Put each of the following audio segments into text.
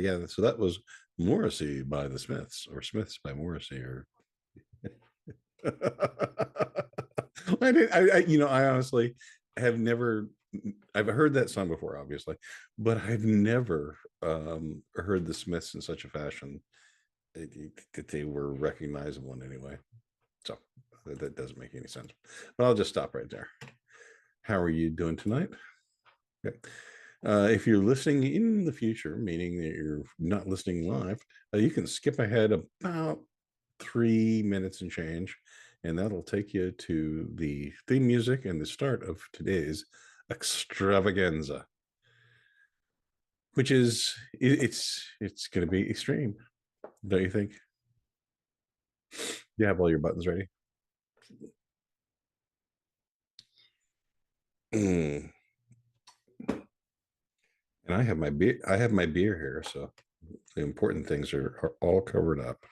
yeah, so that was Morrissey by the Smiths, or Smiths by Morrissey, or I honestly have never. I've heard that song before, obviously, but I've never heard the Smiths in such a fashion that they were recognizable in any way. So that doesn't make any sense. But I'll just stop right there. How are you doing tonight? Okay. If you're listening in the future, meaning that you're not listening live, you can skip ahead about 3 minutes and change, and that'll take you to the theme music and the start of today's extravaganza, which is it's going to be extreme, don't you think? You have all your buttons ready. And I have my beer. I have my beer here, so the important things are all covered up.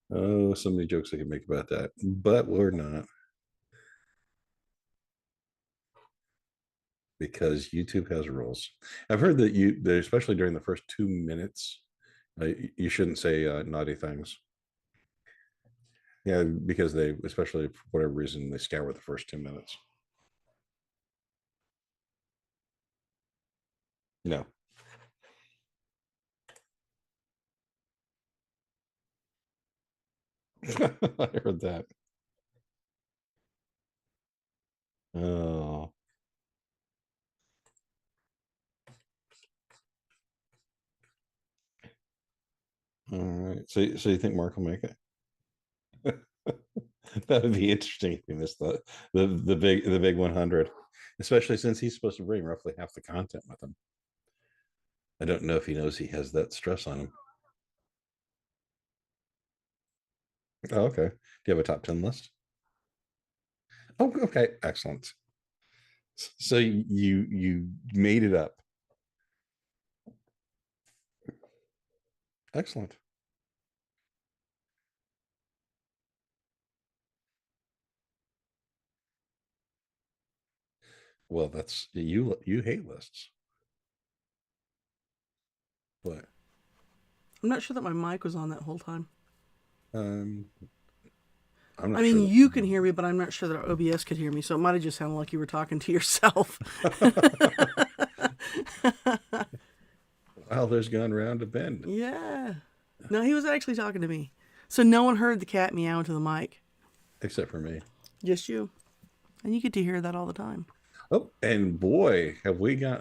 Oh, so many jokes I could make about that, but we're not, because YouTube has rules. I've heard that especially during the first 2 minutes, you shouldn't say naughty things. Yeah, because they, especially for whatever reason, they scour the first 2 minutes. No. I heard that. Oh. All right. So you think Mark will make it? That would be interesting if he missed the big 100, especially since he's supposed to bring roughly half the content with him. I don't know if he knows he has that stress on him. Oh, okay. Do you have a top 10 list? Oh, okay. Excellent. So you made it up. Excellent. Well, that's you hate lists. What? I'm not sure that my mic was on that whole time. I'm not I mean, sure. you can hear me, but I'm not sure that our OBS could hear me, so it might have just sounded like you were talking to yourself. There's gone round a bend. Yeah. No, he was actually talking to me. So no one heard the cat meow into the mic. Except for me. Just you. And you get to hear that all the time. Oh, and boy, have we got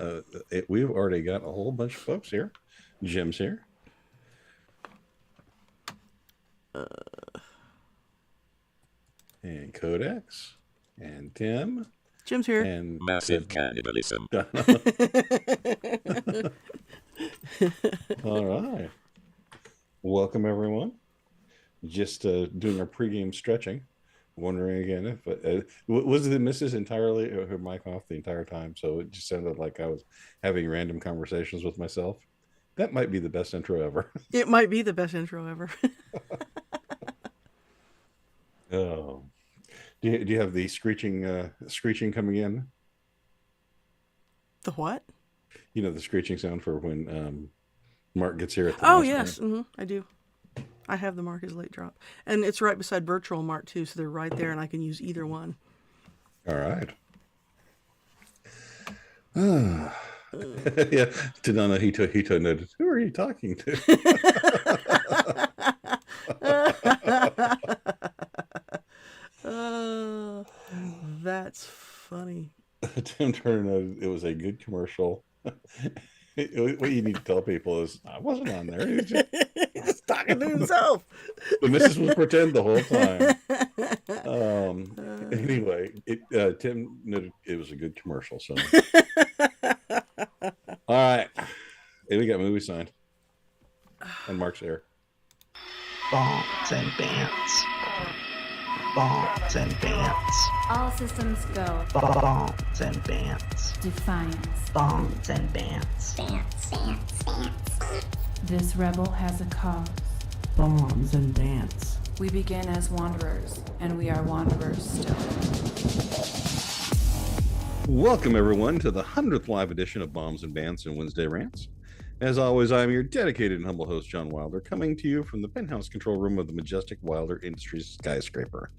we've already got a whole bunch of folks here. Jim's here. And Codex. And Tim. Jim's here. And massive cannibalism. All right. Welcome, everyone. Just doing our pregame stretching. Wondering again if was the missus entirely her mic off the entire time, so it just sounded like I was having random conversations with myself. That might be the best intro ever. It might be the best intro ever. Oh, do you have the screeching coming in? The what? You know, the screeching sound for when Mark gets here at the Oh, yes. I do. I have the Mark is late drop. And it's right beside Virtual Mark, too, so they're right there, and I can use either one. All right. Yeah, Tadana, he noted, who are you talking to? That's funny. Tim Turner noted it was a good commercial. What you need to tell people is I wasn't on there. He's talking to himself. The missus was pretend the whole time. Anyway, Tim noted it was a good commercial. So, all right, hey, we got movie signed, and Mark's here. Bants and Bants. Bants and Bants. All systems go. Bants and Bants. Defiance. Bants and Bants. This rebel has a cause. Bombs and Bants. We begin as wanderers, and we are wanderers still. Welcome, everyone, to the 100th live edition of Bombs and Bants and Wednesday Rants. As always, I'm your dedicated and humble host, John Wilder, coming to you from the penthouse control room of the majestic Wilder Industries skyscraper.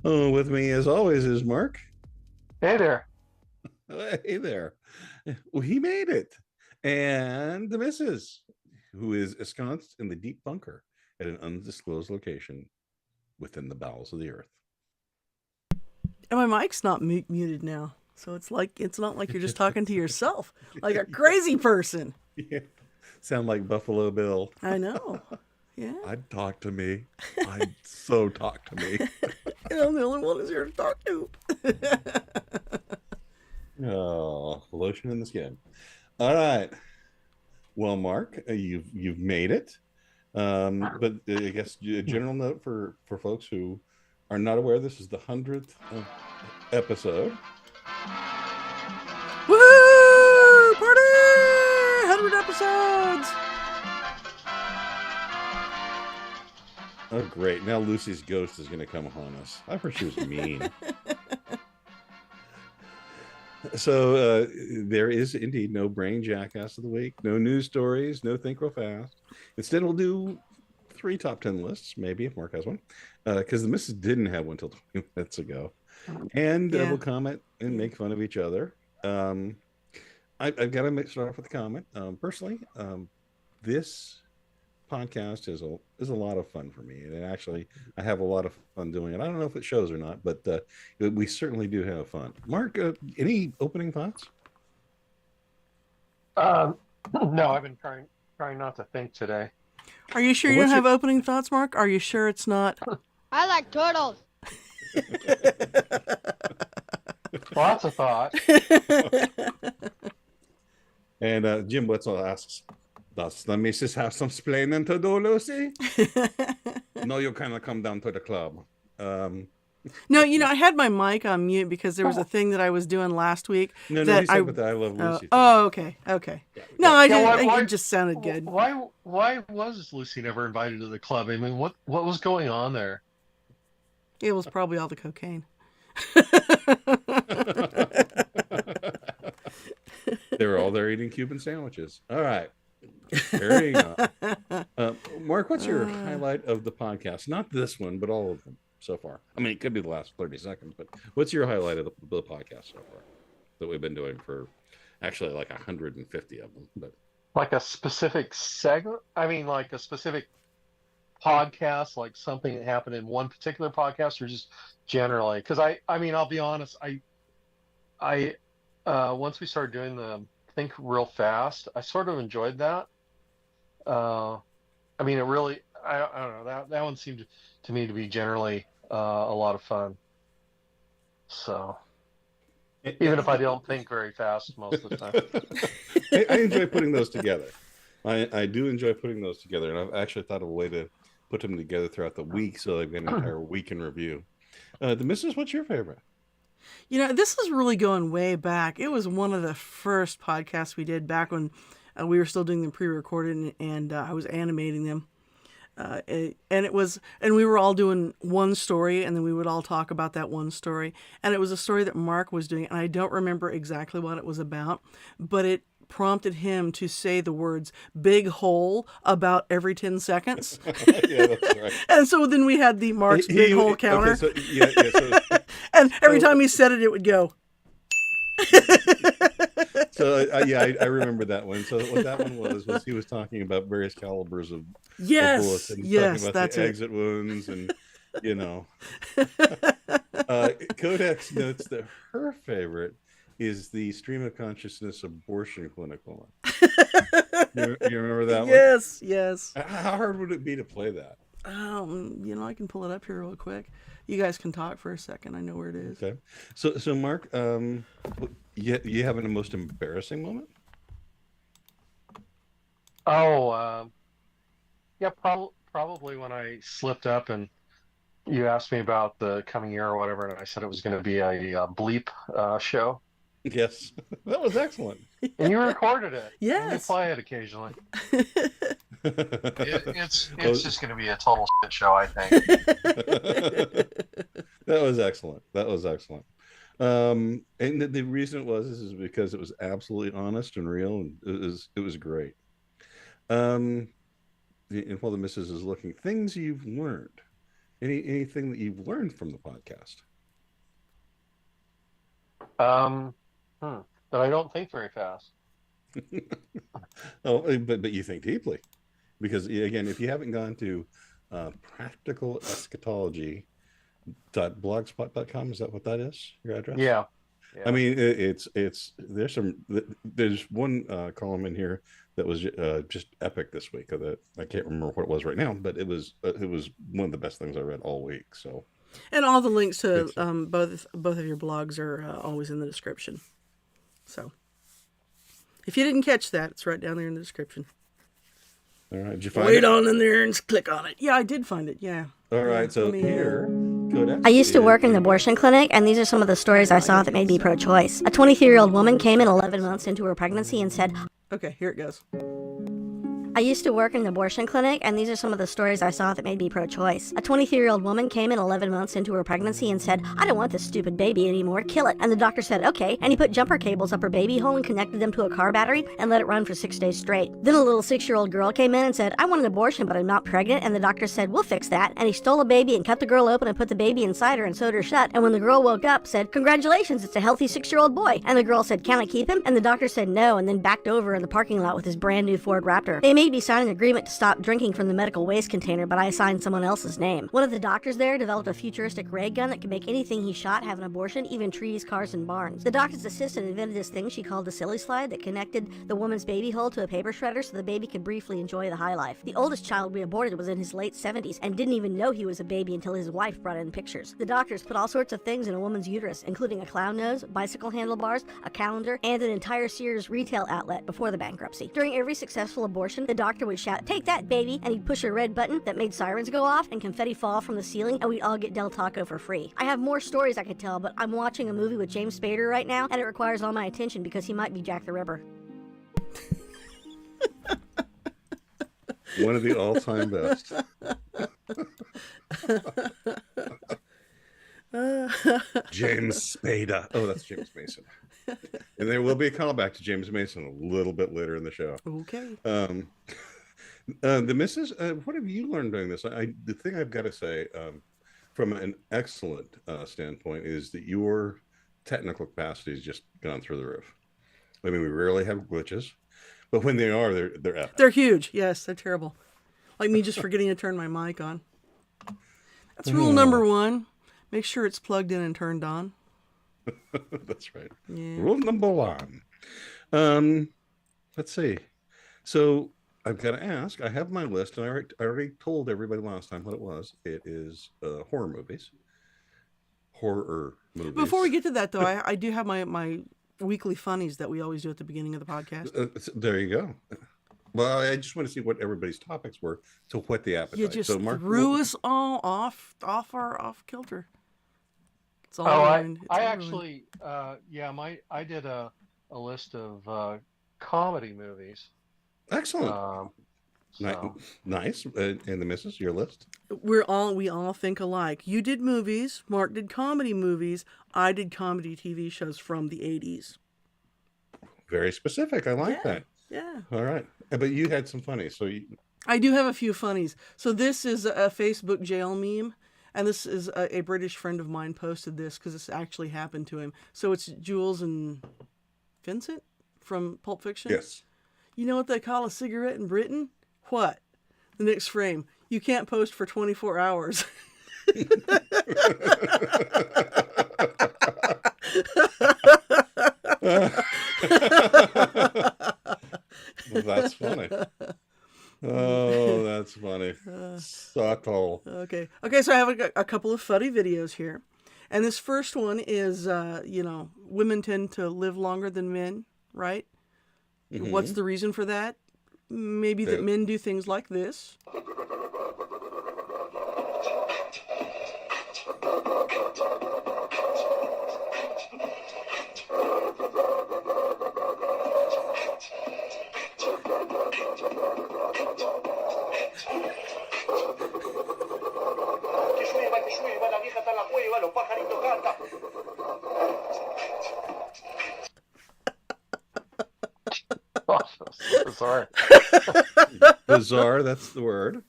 With me, as always, is Mark. Hey there. Hey there. Well, he made it. And the missus, who is ensconced in the deep bunker at an undisclosed location within the bowels of the earth. And my mic's not muted now. So it's not like you're just talking to yourself like a crazy person. Yeah. Sound like Buffalo Bill. I know. Yeah. I'd talk to me. I'd so talk to me. And I'm the only one who's here to talk to. Oh, lotion in the skin. All right. Well, Mark, you've made it. But I guess a general note for folks who are not aware, this is the 100th episode. Woo! Party! 100 episodes! Oh, great. Now Lucy's ghost is going to come upon us. I heard she was mean. So there is indeed no brain jackass of the week, no news stories, no think real fast. Instead, we'll do 3 top 10 lists, maybe, if Mark has one, because the missus didn't have one till 20 minutes ago. And we'll comment and make fun of each other. I've got to start off with a comment. Personally, this podcast is a lot of fun for me, and actually I have a lot of fun doing it. I don't know if it shows or not, but we certainly do have fun. Mark, any opening thoughts? No, I've been trying not to think today. Are you sure you don't have opening thoughts, Mark? Are you sure it's not? I like turtles. Lots of thought. And Jim Wetzel asks, does the missus have some splaining to do, Lucy? No, you kind of come down to the club. No, I had my mic on mute because there was a thing that I was doing last week. No, that he said with the I Love Lucy thing. Okay. No, I didn't. Why- It just sounded good. Why was Lucy never invited to the club? I mean, what was going on there? It was probably all the cocaine. They were all there eating Cuban sandwiches. All right. Carrying on. Mark, what's your highlight of the podcast? Not this one, but all of them so far. I mean, it could be the last 30 seconds, but what's your highlight of the podcast so far that we've been doing for actually like 150 of them? But Like a specific segment? I mean, like a specific podcast, like something that happened in one particular podcast, or just generally? Because I mean, I'll be honest. I once we started doing the Think Real Fast, I sort of enjoyed that. I mean, it really, I don't know, that one seemed to me to be generally a lot of fun. So even if I don't think very fast most of the time. I enjoy putting those together. I do enjoy putting those together, and I've actually thought of a way to put them together throughout the week so they've got an entire week in review. The missus, what's your favorite? This is really going way back. It was one of the first podcasts we did back when we were still doing them pre-recorded, and I was animating them. And we were all doing one story, and then we would all talk about that one story. And it was a story that Mark was doing, and I don't remember exactly what it was about, but it prompted him to say the words "big hole" about every 10 seconds. Yeah, that's right. And so then we had the Mark's big hole counter. Okay, so And every time he said it, it would go. I remember that one. So what that one was he was talking about various calibers of bullets, and Yes, talking about that's the it. exit wounds, and Codex notes that her favorite is the stream of consciousness abortion clinic one. You remember that one? Yes. How hard would it be to play that? I can pull it up here real quick. You guys can talk for a second. I know where it is. Okay. So Mark, you having the most embarrassing moment? Oh, yeah, probably when I slipped up and you asked me about the coming year or whatever, and I said it was going to be a bleep show. Yes, that was excellent. And you recorded it. Yes. And you play it occasionally. It's just going to be a total shit show, I think. That was excellent. And the reason it was is because it was absolutely honest and real, and it was great. Um, and while the missus is looking, things you've learned, anything that you've learned from the podcast. Um, but I don't think very fast. Oh, but you think deeply, because again, if you haven't gone to practical eschatology.blogspot.com, is that what that is? Your address? Yeah. I mean, it's there's one column in here that was just epic this week. That I can't remember what it was right now, but it was one of the best things I read all week. So, And all the links to It's- both of your blogs are always in the description. So if you didn't catch that, it's right down there in the description. all right, did you find Wait it? on in there and click on it. Yeah, I did find it. Yeah. All right, so Let me- here, Codex I used to work in is- an abortion clinic, and these are some of the stories I saw that made me pro-choice. A 23-year-old woman came in 11 months into her pregnancy and said, Okay, here it goes. I used to work in an abortion clinic, and these are some of the stories I saw that made me pro-choice. A 23-year-old woman came in 11 months into her pregnancy and said, I don't want this stupid baby anymore, kill it. And the doctor said, okay, and he put jumper cables up her baby hole and connected them to a car battery and let it run for 6 days straight. Then a little 6-year-old girl came in and said, I want an abortion, but I'm not pregnant, and the doctor said, we'll fix that. And he stole a baby and cut the girl open and put the baby inside her and sewed her shut. And when the girl woke up, said, congratulations, it's a healthy 6-year-old boy. And the girl said, can I keep him? And the doctor said no, and then backed over in the parking lot with his brand new Ford Raptor. They made me sign an agreement to stop drinking from the medical waste container, but I assigned someone else's name. One of the doctors there developed a futuristic ray gun that could make anything he shot have an abortion, even trees, cars, and barns. The doctor's assistant invented this thing she called a silly slide that connected the woman's baby hole to a paper shredder so the baby could briefly enjoy the high life. The oldest child we aborted was in his late 70s and didn't even know he was a baby until his wife brought in pictures. The doctors put all sorts of things in a woman's uterus, including a clown nose, bicycle handlebars, a calendar, and an entire Sears retail outlet before the bankruptcy. During every successful abortion, the doctor would shout, take that, baby, and he'd push a red button that made sirens go off and confetti fall from the ceiling, and we'd all get Del Taco for free. I have more stories I could tell, but I'm watching a movie with James Spader right now, and it requires all my attention because he might be Jack the Ripper. one of the all-time best. James Spader. Oh, that's James Mason. And there will be a callback to James Mason a little bit later in the show. Okay. The missus, what have you learned doing this? The thing I've got to say, from an excellent standpoint, is that your technical capacity has just gone through the roof. I mean, we rarely have glitches, but when they are, they're epic. They're huge. Yes, they're terrible. Like me just forgetting to turn my mic on. That's rule number 1. Make sure it's plugged in and turned on. That's right. Yeah. Rule number 1. Let's see. So I've got to ask. I have my list, and I already told everybody last time what it was. It is horror movies. Horror movies. Before we get to that, though, I do have my weekly funnies that we always do at the beginning of the podcast. There you go. Well, I just want to see what everybody's topics were to whet the appetite. You just so Mark, threw us all off kilter. It's all Oh, ruined. It's I all actually, I did a list of comedy movies. excellent. So, Nice. And the missus, your list? ruined. We all think alike. You did movies. Mark did comedy movies. I did comedy TV shows from the 80s. Very specific. I like that. Yeah. All right. But you had some funny. So I do have a few funnies. So this is a Facebook jail meme, and this is a British friend of mine posted this because this actually happened to him. So it's Jules and Vincent from Pulp Fiction. yes. You know what they call a cigarette in Britain? What? The next frame. You can't post for 24 hours. Well, that's funny. Oh, that's funny. Subtle. Okay, so I have a couple of funny videos here. And this first one is, women tend to live longer than men, right? What's the reason for that? Maybe that men do things like this. Que llueva, la vieja está en la cueva, los pajaritos cantan. Bizarre. Bizarre, that's the word.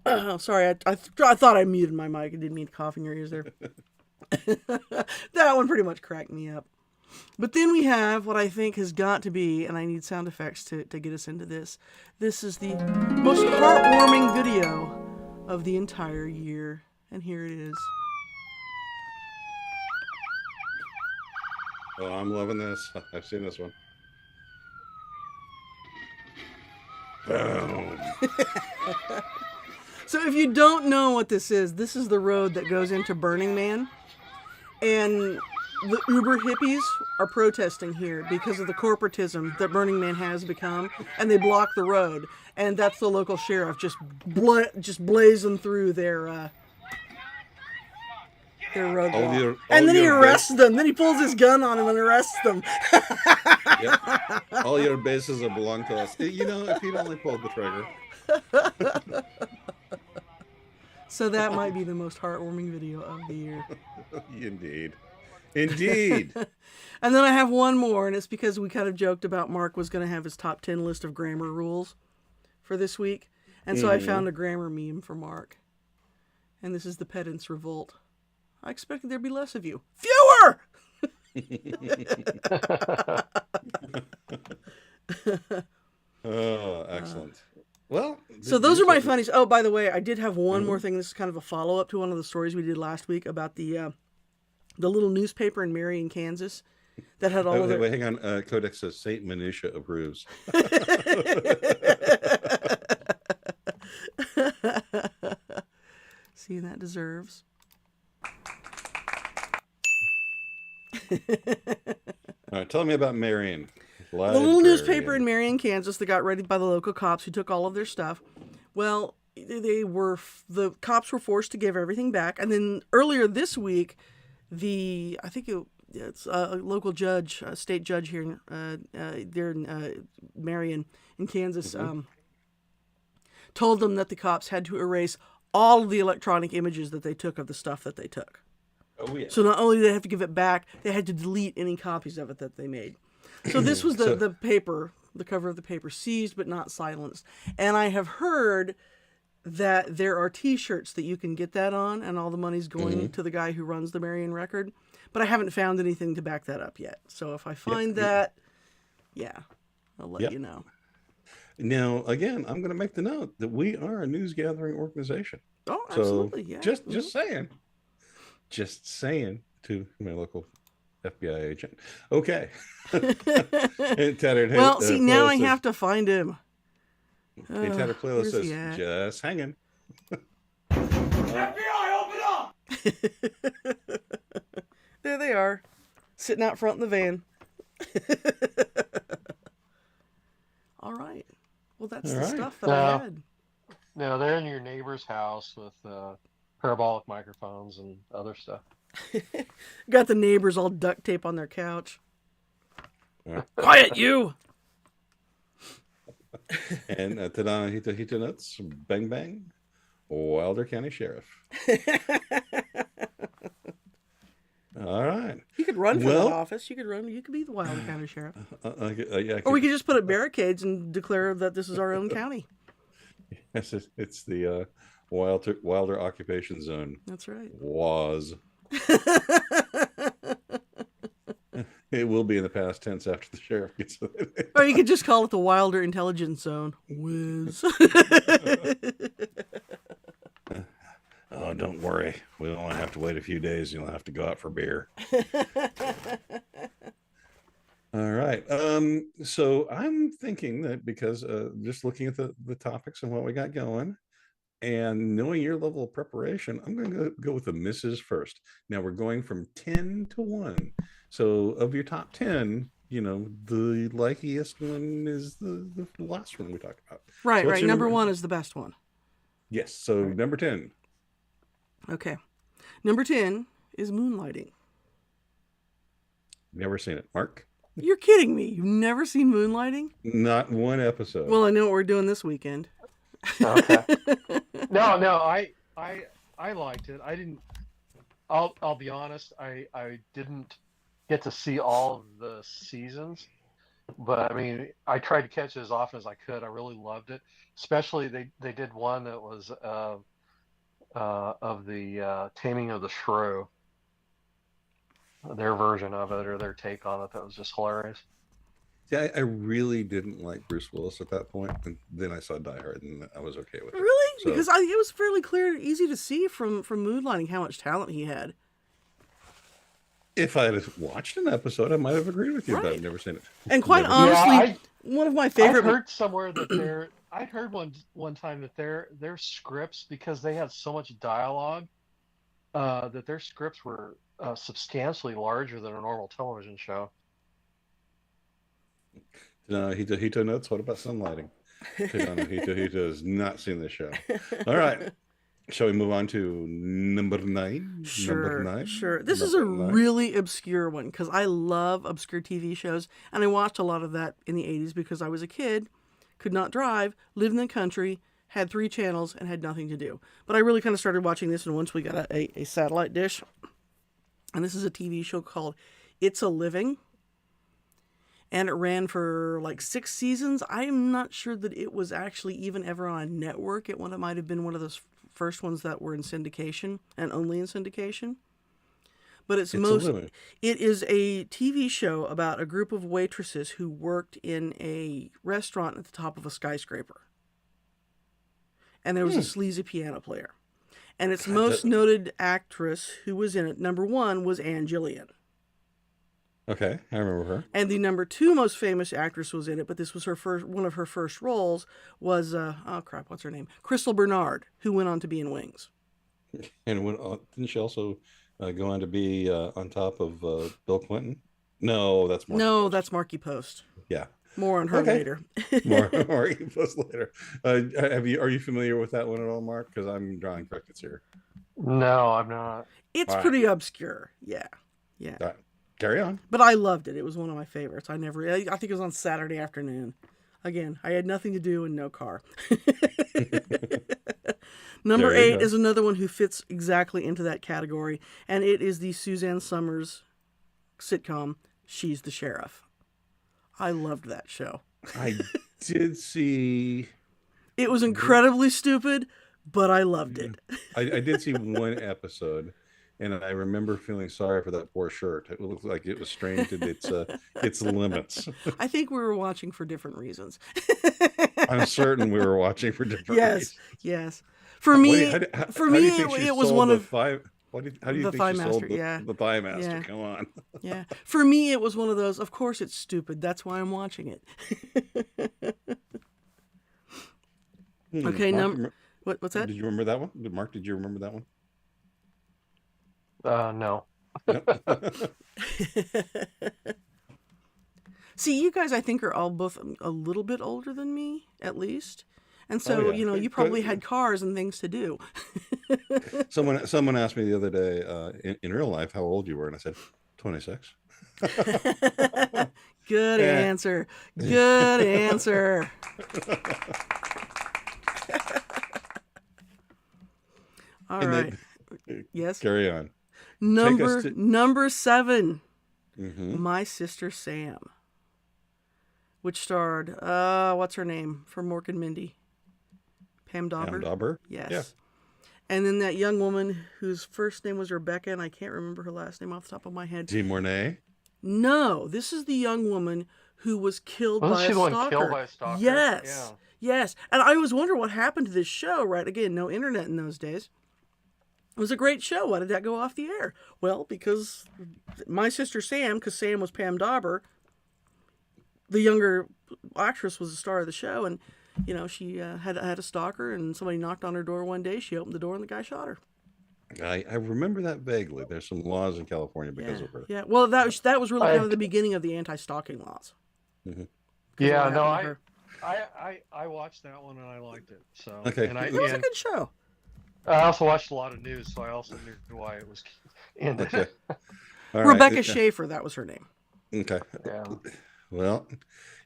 Oh, sorry, I thought I muted my mic. I didn't mean to cough in your ears there. That one pretty much cracked me up. But then we have what I think has got to be, and I need sound effects to get us into this. This is the most heartwarming video of the entire year. And here it is. Oh, I'm loving this. I've seen this one. Boom. So if you don't know what this is the road that goes into Burning Man. And the Uber hippies are protesting here because of the corporatism that Burning Man has become, and they block the road. And that's the local sheriff just blazing through their roadblock. And then he arrests them. Then he pulls his gun on them and arrests them. Yep. All your bases are belong to us. You know, if he'd only pulled the trigger. So that might be the most heartwarming video of the year. Indeed. Indeed. And then I have one more, and it's because we kind of joked about Mark was going to have his top 10 list of grammar rules for this week. And so I found a grammar meme for Mark. And this is the Pedants Revolt. I expected there'd be less of you. Fewer! Oh, excellent. Well, so those are my funnies. Oh, by the way, I did have one more thing. This is kind of a follow-up to one of the stories we did last week about the little newspaper in Marion, Kansas that had all of their... Wait, hang on. Codex says Saint Minutia approves. See, that deserves. All right, tell me about Marion. The little newspaper in Marion, Kansas that got raided by the local cops who took all of their stuff. Well, the cops were forced to give everything back. And then earlier this week, it's a local judge, a state judge here there in Marion in Kansas, told them that the cops had to erase all of the electronic images that they took of the stuff that they took. Oh, yeah. So not only did they have to give it back, they had to delete any copies of it that they made. So this was the paper, the cover of the paper, seized but not silenced. And I have heard that there are T-shirts that you can get that on, and all the money's going to the guy who runs the Marion Record. But I haven't found anything to back that up yet. So if I find that, I'll let you know. Now, again, I'm going to make the note that we are a news gathering organization. Oh, absolutely, so yeah. Just saying. Just saying to my local FBI agent. Okay. Well, see, now I have to find him. Hey, Tatter Playlist says, just hanging. FBI, open up! There they are, sitting out front in the van. All right. Well, that's the stuff that I had. No, they're in your neighbor's house with parabolic microphones and other stuff. Got the neighbors all duct tape on their couch. Quiet, you! And Tadana Hito Nuts, Bang Bang, Wilder County Sheriff. All right. You could run for that office. You could be the Wilder County Sheriff. Or we could just put up barricades and declare that this is our own county. Yes, it's the Wilder Occupation Zone. That's right. Was. It will be in the past tense after the sheriff gets it. Or you could just call it the Wilder Intelligence Zone. Whiz. Oh, don't worry. We'll only have to wait a few days. You'll have to go out for beer. All right. So I'm thinking that because just looking at the topics and what we got going, and knowing your level of preparation, I'm going to go with the misses first. Now we're going from 10 to 1. So of your top 10, the likeliest one is the last one we talked about. Right, So right. Number 1 is the best one. Yes. So number 10. Okay. Number 10 is Moonlighting. Never seen it. Mark? You're kidding me. You've never seen Moonlighting? Not one episode. Well, I know what we're doing this weekend. Okay. No, I liked it. I didn't. I'll be honest. I didn't get to see all of the seasons, But I mean, I tried to catch it as often as I could. I really loved it. Especially they did one that was of the Taming of the Shrew, their version of it or their take on it. That was just hilarious. Yeah, I really didn't like Bruce Willis at that point, and then I saw Die Hard, and I was okay with it. Really? So Because it was fairly clear, easy to see from Moonlighting how much talent he had. if I had watched an episode, I might have agreed with you, but Right. I've never seen it. And quite Never- honestly, Yeah, one of my I favorite. heard somewhere that I'd heard one time that their scripts, because they had so much dialogue, that their scripts were substantially larger than a normal television show. No, Hito notes. What about sunlighting? Hito has not seen this show. All right. Shall we move on to number 9? Sure, Number 9? sure. This is a Number 9? really obscure one because I love obscure TV shows, and I watched a lot of that in the 80s because I was a kid, could not drive, lived in the country, had 3 channels, and had nothing to do. But I really kind of started watching this, and once we got a satellite dish, and this is a TV show called It's a Living, and it ran for like 6 seasons. I'm not sure that it was actually even ever on a network. It might have been one of those first ones that were in syndication and only in syndication. But It's a Living. it is a TV show about a group of waitresses who worked in a restaurant at the top of a skyscraper. And there was a sleazy piano player. And its most noted actress who was in it, number 1, was Anne Gillian. Okay, I remember her. And the number 2 most famous actress was in it, but this was one of her first roles was what's her name? Crystal Bernard, who went on to be in Wings. And didn't she also go on to be on top of Bill Clinton? No, that's Marky No, Post. that's Marky Post. Yeah. More on her Okay. later. More Marky Post later. Are you familiar with that one at all, Mark? Because I'm drawing crickets here. No, I'm not. It's All right. pretty obscure. Yeah. All right, carry on. But I loved it. It was one of my favorites. I think it was on Saturday afternoon. Again, I had nothing to do and no car. Number There you 8 go. is another one who fits exactly into that category, and it is the Suzanne Summers sitcom, She's the Sheriff. I loved that show. I did see. It was incredibly stupid, but I loved it. I did see one episode, and I remember feeling sorry for that poor shirt. It looked like it was strained to its limits. I think we were watching for different reasons. I'm certain we were watching for different Yes, reasons. yes. For What do me, you- how do- how- for how do me, you think she it was sold one the of how do you the think Thigh she sold Master, the, yeah. the Thigh Master? Yeah. Come on. yeah. For me, it was one of those. Of course, it's stupid. That's why I'm watching it. Okay, Mark, what's that? did you remember that one? Mark, did you remember that one? No. See, you guys, I think, are all both a little bit older than me, at least. And so, yeah. you probably had cars and things to do. Someone asked me the other day in real life how old you were, and I said 26. Good Yeah. answer. Good answer. All And right. then- Yes. Carry on. Number to- number 7. Mm-hmm. My Sister Sam, which starred what's her name from Mork and Mindy? Pam Dauber. Dauber? Yes. Yeah. And then that young woman whose first name was Rebecca, and I can't remember her last name off the top of my head. Dee Mornay? No, this is the young woman who was killed Wasn't by she a the one stalker. killed by a stalker? Yes. Yeah. Yes. And I always wonder what happened to this show, right? Again, no internet in those days. It was a great show. Why did that go off the air? Well, because My Sister Sam, because Sam was Pam Dauber, the younger actress was the star of the show, and she had a stalker, and somebody knocked on her door one day. She opened the door, and the guy shot her. I remember that vaguely. There's some laws in California because Yeah, of her. yeah. Well, that was really kind I- of the beginning of the anti-stalking laws. Mm-hmm. Yeah, what no, happened to I watched that one and I liked it. So Okay. and It was a and good show. I also watched a lot of news, so I also knew why it was ended. Okay. All right. Rebecca Schaefer, that was her name. Okay. Yeah. Well,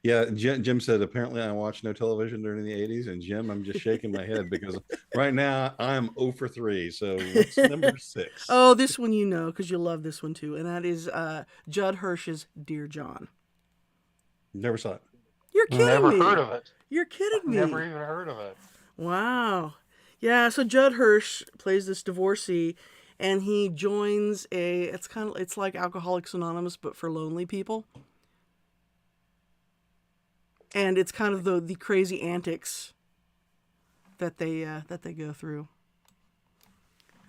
yeah, Jim said apparently I watched no television during the 80s, and Jim, I'm just shaking my head because right now I'm 0 for 3. So what's number 6? Oh, this one because you love this one too, and that is Judd Hirsch's Dear John. Never saw it. You're kidding Never me. heard of it. You're kidding me. Never even heard of it. Wow. Yeah, so Judd Hirsch plays this divorcee, and he joins it's like Alcoholics Anonymous but for lonely people. And it's kind of the crazy antics that they go through.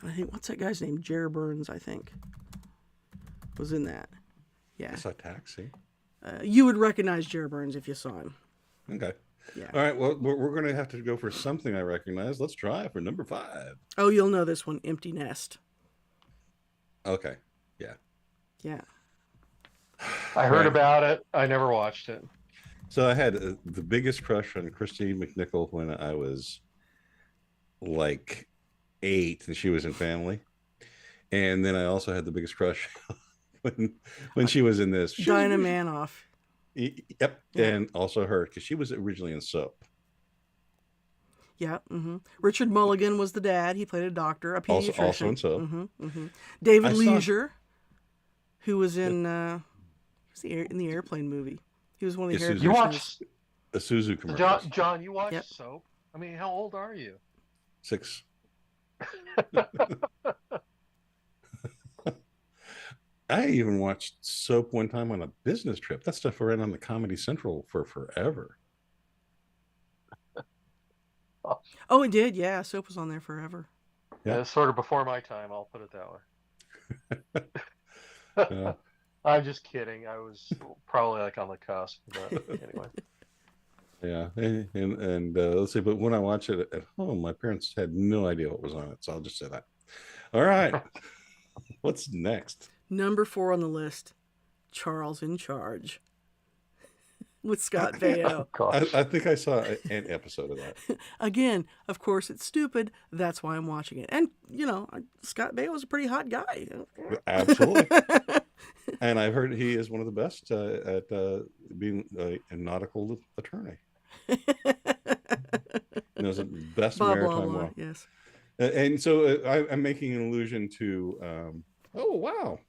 And I think, what's that guy's name? Jer Burns, I think, was in that. Yeah. I saw Taxi. You would recognize Jer Burns if you saw him. Okay. Yeah. All right. Well, we're going to have to go for something I recognize. Let's try for number 5. Oh, you'll know this one, Empty Nest. Okay. Yeah. Yeah. I heard about it. I never watched it. So I had the biggest crush on Christy McNichol when I was like 8 and she was in Family. And then I also had the biggest crush when she was in this. Dinah Manoff. Yep. Yeah. And also her, because she was originally in Soap. Yeah. Mm-hmm. Richard Mulligan was the dad. He played a doctor, a pediatrician. Also in Soap. Mm-hmm, mm-hmm. David I saw- Leisure, who was in in the Airplane movie. He was one of the Yeah, hair Susan. You commissioners. watch A Suzu commercial. John? You watch Yep. Soap? I mean, how old are you? 6. I even watched Soap one time on a business trip. That stuff ran on the Comedy Central for forever. Oh, it did. Yeah, Soap was on there forever. Yeah. It's sort of before my time. I'll put it that way. Yeah. I'm just kidding. I was probably like on the cusp, but anyway. Yeah, and let's see. But when I watched it at home, my parents had no idea what was on it, so I'll just say that. All right, what's next? Number 4 on the list, Charles in Charge, with Scott Baio. Gosh. I think I saw an episode of that. Again, of course, it's stupid. That's why I'm watching it. And Scott Baio was a pretty hot guy. Absolutely. And I've heard he is one of the best at being a nautical attorney. Knows the best Blah, blah, maritime blah. law. Yes. And so I'm making an allusion to, oh, wow,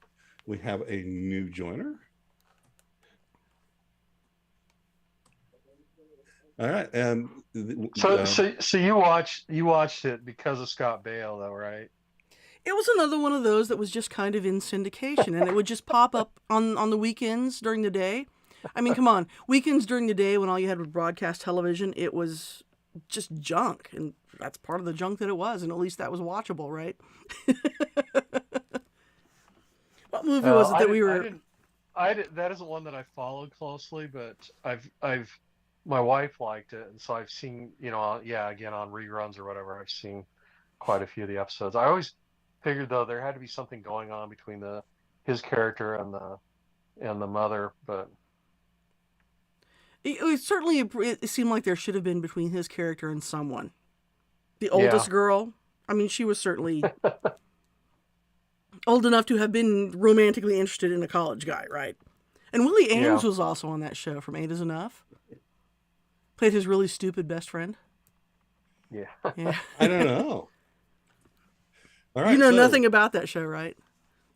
we have a new joiner. All right. So you watched it because of Scott Baio, though, right? It was another one of those that was just kind of in syndication, and it would just pop up on the weekends during the day. I mean, come on, weekends during the day when all you had was broadcast television, it was just junk, and that's part of the junk that it was, and at least that was watchable, right? What movie was it that we were? That isn't one that I followed closely, but my wife liked it, and so I've seen, again on reruns or whatever, I've seen quite a few of the episodes. I always figured though there had to be something going on between his character and the mother, but it seemed like there should have been between his character and someone. The oldest girl, I mean, she was certainly old enough to have been romantically interested in a college guy, right? And Willie Ames was also on that show from 8 is Enough. Played his really stupid best friend. yeah. Yeah. I don't know. All right, You know so- nothing about that show, right?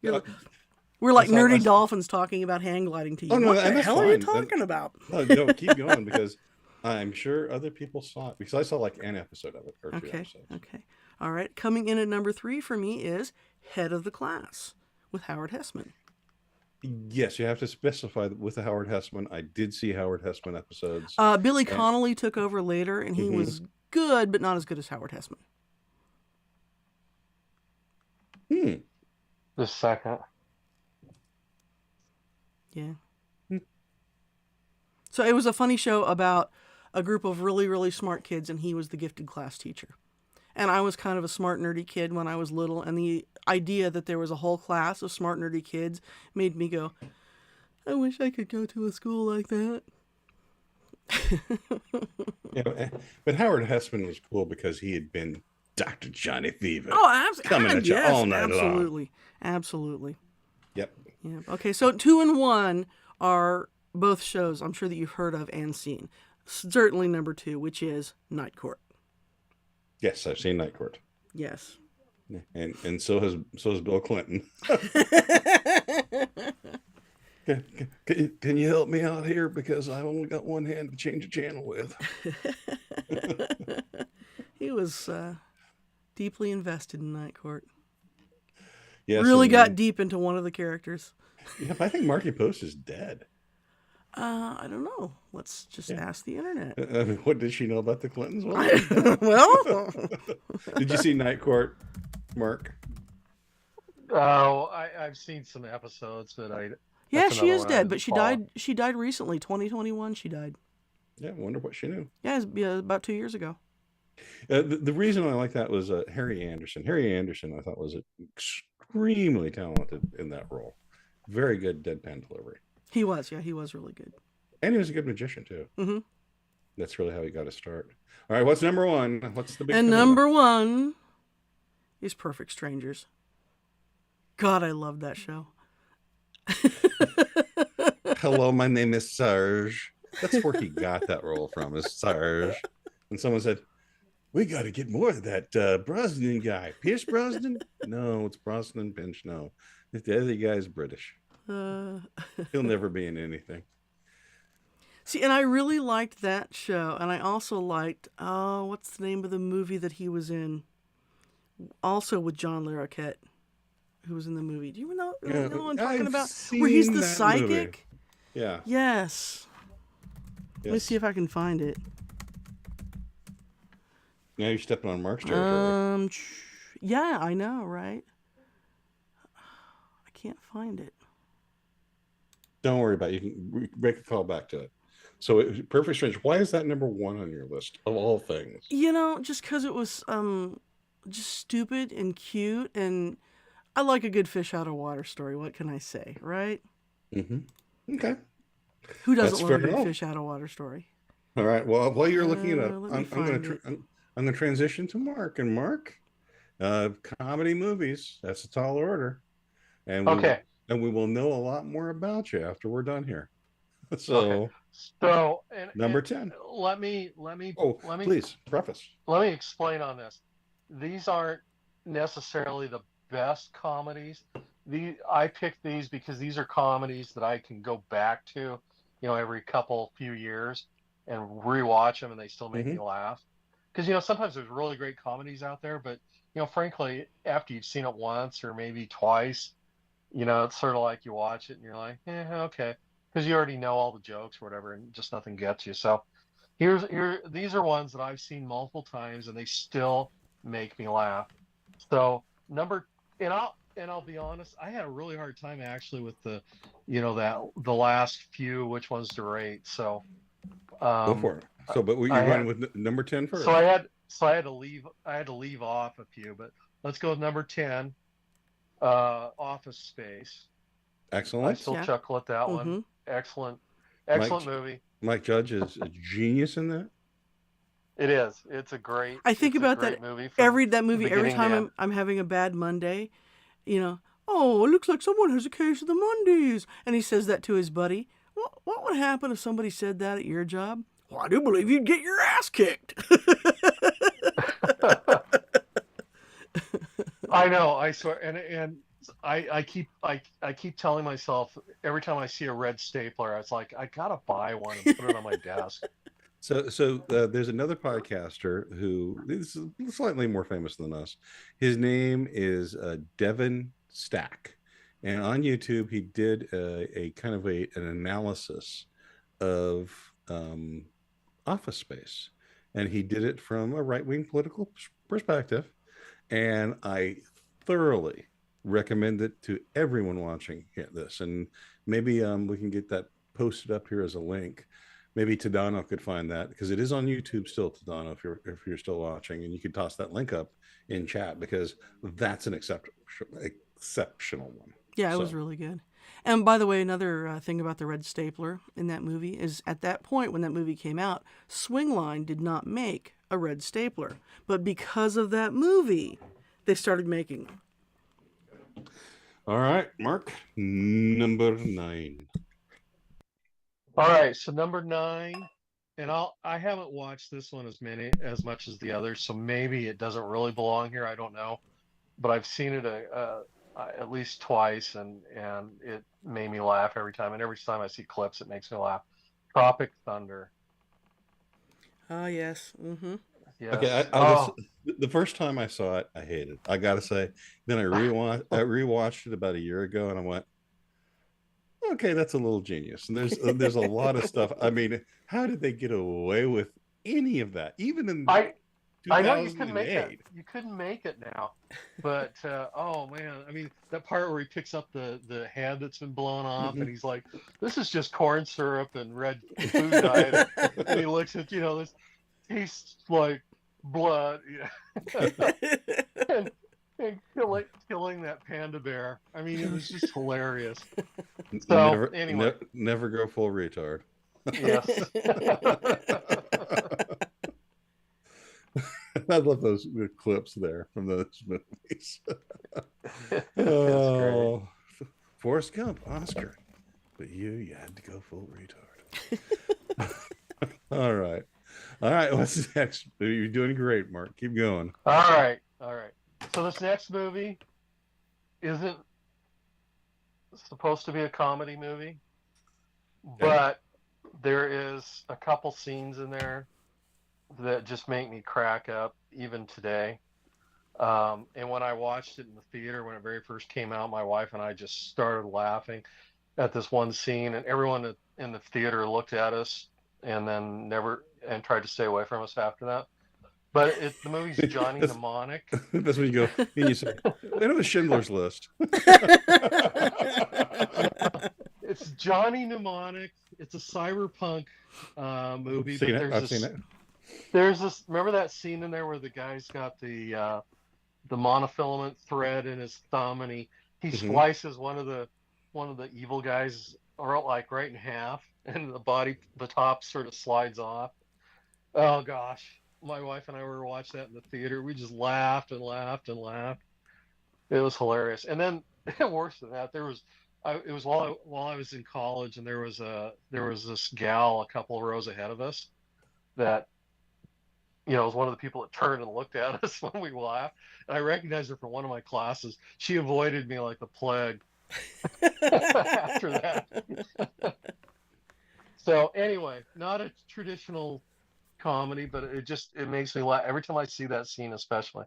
We're like I saw- nerdy dolphins talking about hang gliding to you. Oh, no, what the and that's hell are you fine. talking about? No, keep going because I'm sure other people saw it because I saw like an episode of it or 2 Okay. episodes. Okay. All right. Coming in at number 3 for me is Head of the Class with Howard Hessman. Yes, you have to specify that with the Howard Hessman. I did see Howard Hessman episodes. Billy Connolly took over later, and he was good, but not as good as Howard Hessman. Just a second. Yeah. So it was a funny show about a group of really, really smart kids, and he was the gifted class teacher. And I was kind of a smart, nerdy kid when I was little, and the idea that there was a whole class of smart, nerdy kids made me go, I wish I could go to a school like that. But Howard Hessman was cool because he had been Dr. Johnny Fever. Oh, Coming at you yes, all night long. absolutely. Absolutely. Yep. Yeah. Okay, so 2 and 1 are both shows I'm sure that you've heard of and seen. Certainly number 2, which is Night Court. Yes, I've seen Night Court. Yes. And so has Bill Clinton. Can you help me out here because I only got one hand to change a channel with? He was deeply invested in Night Court. Yes, Really got and deep into one of the characters. yeah, but I think Marky Post is dead. I don't know. Let's just Yeah. ask the internet. What did she know about the Clintons? Well, Well, did you see Night Court, Mark? Oh, I've seen some episodes, but yeah, that's she another is one I dead, but didn't she follow. died. She died recently, 2021. She died. Yeah, I wonder what she knew. Yeah, about 2 years ago. The reason I like that was Harry Anderson. Harry Anderson, I thought, was extremely talented in that role. Very good deadpan delivery. He was, yeah, he was really good. And he was a good magician, too. Mm-hmm. That's really how he got his start. All right, what's number one? What's the big And kahuna? number one is Perfect Strangers. God, I love that show. Hello, my name is Sarge. That's where he got that role from, is Sarge. And someone said, we got to get more of that Brosnan guy. Pierce Brosnan? No, it's Brosnan Pinch. No, the other guy's British. He'll never be in anything. See, and I really liked that show, and I also liked, what's the name of the movie that he was in? Also with John Larroquette, who was in the movie. Do you know what I'm talking I've about? Where he's seen the that psychic? movie. Yeah. Yes. Let me see if I can find it. Now you're stepping on Mark's territory. Yeah, I know, right? I can't find it. Don't worry about it. You can make a call back to it. So, Perfect Strange, why is that number one on your list of all things? You know, just because it was just stupid and cute, and I like a good fish out of water story. What can I say, right? Mm-hmm. Okay. Who doesn't That's love a fair good enough. fish out of water story? All right. Well, while you're looking it up, Let me I'm find going it. to I'm going to transition to Mark. And Mark, comedy movies. That's a tall order, and Okay. we will know a lot more about you after we're done here. So, Okay. So, number and 10. let me Oh, let me please preface. let me explain on this. These aren't necessarily the best comedies. I picked these because these are comedies that I can go back to, every few years and rewatch them, and they still make me laugh. Because sometimes there's really great comedies out there, but frankly, after you've seen it once or maybe twice, it's sort of like you watch it and you're like, okay, because you already know all the jokes or whatever, and just nothing gets you. So these are ones that I've seen multiple times and they still make me laugh. So and I'll be honest, I had a really hard time actually with the the last few which ones to rate. So Go for it. So, but you're going with number 10 first. So I had to leave off a few, but let's go with number 10, Office Space. Excellent. I still chuckle at that one. Excellent movie. Mike Judge is a genius in that. It is. It's a great. I think about that movie every time I'm having a bad Monday. Oh, it looks like someone has a case of the Mondays, and he says that to his buddy. What would happen if somebody said that at your job? Well, I do believe you'd get your ass kicked. I know. I swear, and I keep telling myself every time I see a red stapler, I was like, I gotta buy one and put it on my desk. So there's another podcaster who is slightly more famous than us. His name is Devin Stack, and on YouTube he did a kind of an analysis of Office Space, and he did it from a right-wing political perspective, and I thoroughly recommend it to everyone watching this. And maybe we can get that posted up here as a link. Maybe Tadano could find that because it is on YouTube still, Tadano, if you're still watching, and you could toss that link up in chat because that's an exceptional one. Yeah, it was really good. And by the way, another thing about the red stapler in that movie is at that point when that movie came out, Swingline did not make a red stapler, but because of that movie, they started making them. All right, Mark, number 9. All right, so number 9, and I haven't watched this one as much as the others, so maybe it doesn't really belong here. I don't know, but I've seen it at least twice, and it made me laugh every time. And every time I see clips, it makes me laugh. Tropic Thunder. Oh yes. Mm-hmm. Okay, Yes. I'll just Oh, the first time I saw it, I hated it. I gotta say. Then I rewatched it about a year ago, and I went, okay, that's a little genius. And there's a lot of stuff. I mean, how did they get away with any of that, even in I I know you couldn't make that. 2008? You couldn't make it now, but oh man, I mean that part where he picks up the head that's been blown off, and Mhm. he's like, "This is just corn syrup and red food dye," and he looks at this tastes like blood, and and killing that panda bear. I mean, it was just hilarious. So anyway, Never go full retard. yes, I love those clips there from those movies. it's great. Oh, Forrest Gump, Oscar, but you had to go full retard. All right, all right. What's next? You're doing great, Mark. Keep going. All right, all right. So this next movie isn't supposed to be a comedy movie, Okay. but there is a couple scenes in there that just make me crack up even today. And when I watched it in the theater when it very first came out, my wife and I just started laughing at this one scene, and everyone in the theater looked at us and then never and tried to stay away from us after that. But the movie's Johnny that's, Mnemonic. that's when you go and you say, "It was Schindler's List." It's Johnny Mnemonic. It's a cyberpunk movie, but I've seen it. there's this. Remember that scene in there where the guy's got the monofilament thread in his thumb, and he Mhm. slices one of the evil guys, or like right in half, and the top sort of slides off. Oh gosh, my wife and I were watching that in the theater. We just laughed and laughed and laughed. It was hilarious. And then worse than that, it was while I was in college, and there was this gal a couple of rows ahead of us that was one of the people that turned and looked at us when we laughed. And I recognized her from one of my classes. She avoided me like the plague after that. So anyway, not a traditional comedy, but it makes me laugh every time I see that scene, especially.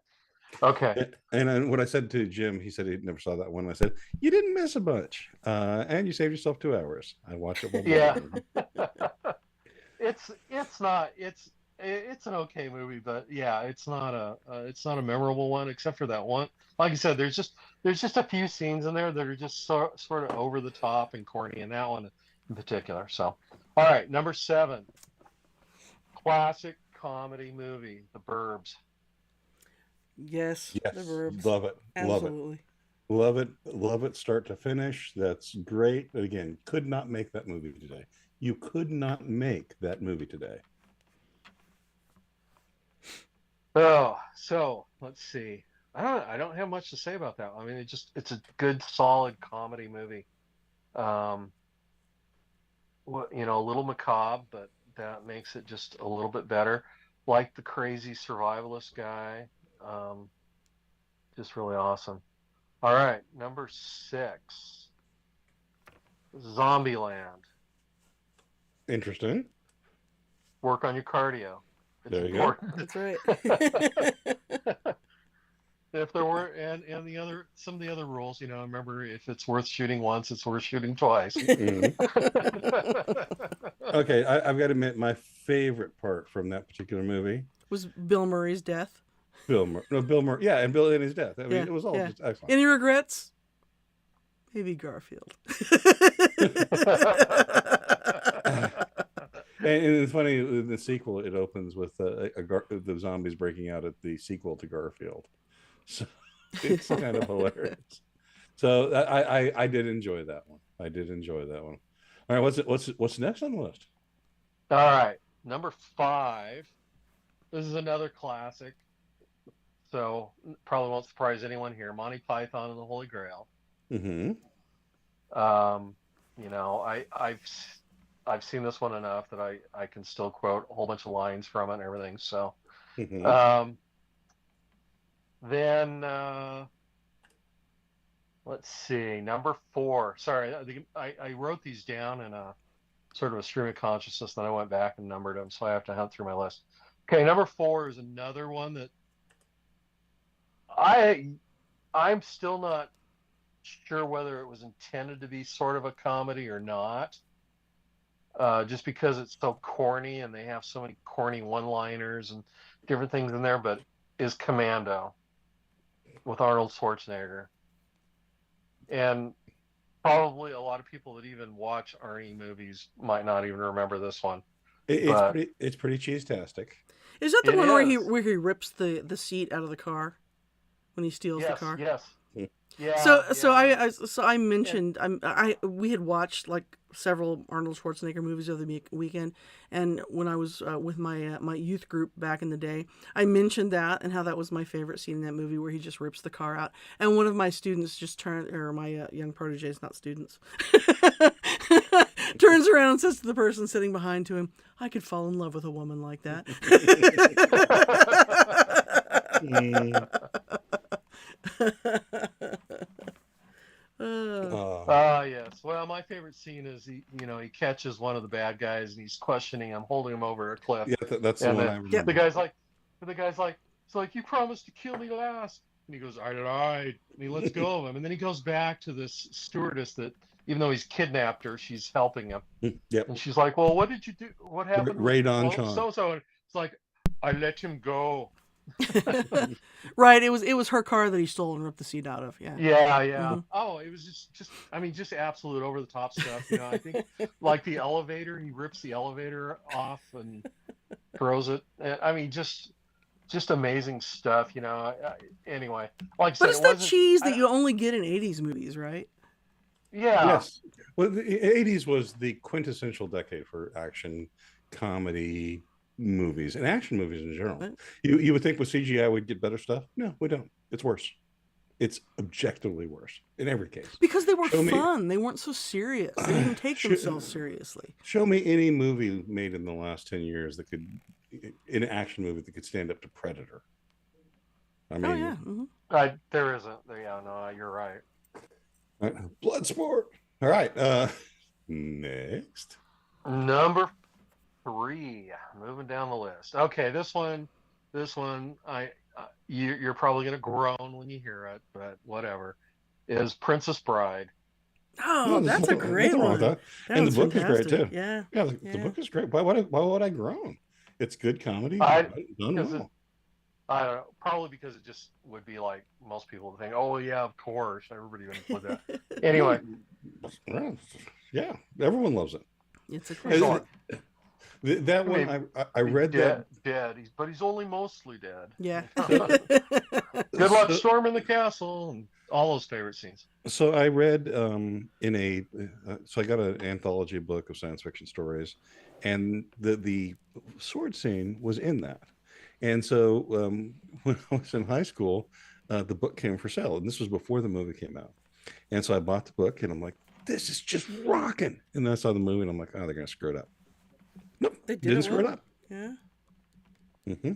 Okay. And then when I said to Jim, he said he never saw that one. I said, "You didn't miss a bunch, and you saved yourself 2 hours." I watched it while Yeah. driving. It's an okay movie, but yeah, it's not a memorable one except for that one. Like I said, there's just a few scenes in there that are just sort of over the top and corny, and that one in particular. So, all right, number 7, classic comedy movie, The Burbs. Yes, the Yes, verbs. love it, love it, Absolutely. love it, love it, start to finish. That's great. But again, could not make that movie today. You could not make that movie today. Oh, so let's see. I don't have much to say about that. I mean, it's a good, solid comedy movie. Um, a little macabre, but that makes it just a little bit better. Like the crazy survivalist guy, um, just really awesome. All right, number 6, Zombieland. Interesting. Work on your cardio. It's There you go. important. That's right. If there were and some of the other rules, remember, if it's worth shooting once, it's worth shooting twice. Mhm. Okay, I've got to admit, my favorite part from that particular movie, Was Bill Murray's death. Bill Murray, yeah, and Bill and his death. I mean, Yeah, it was all yeah. just excellent. Any regrets? Maybe Garfield. And it's funny, in the sequel, it opens with the zombies breaking out at the sequel to Garfield. So it's kind of hilarious. So I did enjoy that one. I did enjoy that one. All right, what's next on the list? All right, number 5. This is another classic, so probably won't surprise anyone here. Monty Python and the Holy Grail. Mm-hmm. I've seen this one enough that I can still quote a whole bunch of lines from it and everything. So Mm-hmm. then let's see, number 4. Sorry, I wrote these down in a sort of a stream of consciousness, then I went back and numbered them, so I have to hunt through my list. Okay, number 4 is another one that I I'm still not sure whether it was intended to be sort of a comedy or not. Just because it's so corny and they have so many corny one-liners and different things in there, but is Commando with Arnold Schwarzenegger. And probably a lot of people that even watch Arnie movies might not even remember this one. But It's pretty cheese-tastic. Is that the it one is. where he rips the seat out of the car when he steals the Yes, car? yes. Yeah. So I mentioned we had watched like several Arnold Schwarzenegger movies over the weekend, and when I was with my youth group back in the day, I mentioned that and how that was my favorite scene in that movie where he just rips the car out, and one of my students my young proteges, not students, turns around and says to the person sitting behind to him, "I could fall in love with a woman like that." Mm. Yes. Well, my favorite scene is he catches one of the bad guys and he's questioning him, holding him over a cliff. Yeah, that's the And one I remember. the guy's like, it's like, you promised to kill me last. And he goes, I lied. And he lets go of him. And then he goes back to this stewardess that, even though he's kidnapped her, she's helping him. Yep. And she's like, well, what did you do? What happened? Ray Don Well, Chong. so. And it's like, I let him go. Right, it was her car that he stole and ripped the seat out of. Yeah. Yeah. Mhm. Oh, it was just absolute over the top stuff. I think like the elevator, he rips the elevator off and throws it. I mean, just amazing stuff. Anyway, like I said, But it's it that wasn't. cheese that you only get in 80s movies, right? Yeah. Yes. Well, the 80s was the quintessential decade for action, comedy movies, and action movies in general. What? You would think with CGI we'd get better stuff. No, we don't. It's worse. It's objectively worse in every case. Because they were Show me- fun. They weren't so serious. They didn't take Show- themselves seriously. Show me any movie made in the last 10 years that could, an action movie that could stand up to Predator. I mean, Oh yeah. Mhm. There isn't. Yeah, no, you're right. Bloodsport. All right. Next. Number 3, moving down the list. Okay, this one, you're probably gonna groan when you hear it, but whatever. Is Princess Bride. Oh, that's a great nothing wrong with one. that. That And was the book is great fantastic. too. Yeah. Yeah, the Yeah. book is great. Why would I groan? It's good comedy. I- Done because well. I don't know, probably because it just would be like most people think, oh yeah, of course, everybody would put that. Anyway, Yeah, everyone loves it. It's a he's great only- That one, mean, I read that. dead. But he's only mostly dead. Yeah. Good luck storming the castle and all those favorite scenes. So I read so I got an anthology book of science fiction stories, and the sword scene was in that. And so when I was in high school, the book came for sale, and this was before the movie came out. And so I bought the book, and I'm like, this is just rocking. And then I saw the movie, and I'm like, oh, they're gonna screw it up. Nope, They did didn't it screw it well. up. Yeah. Hmm.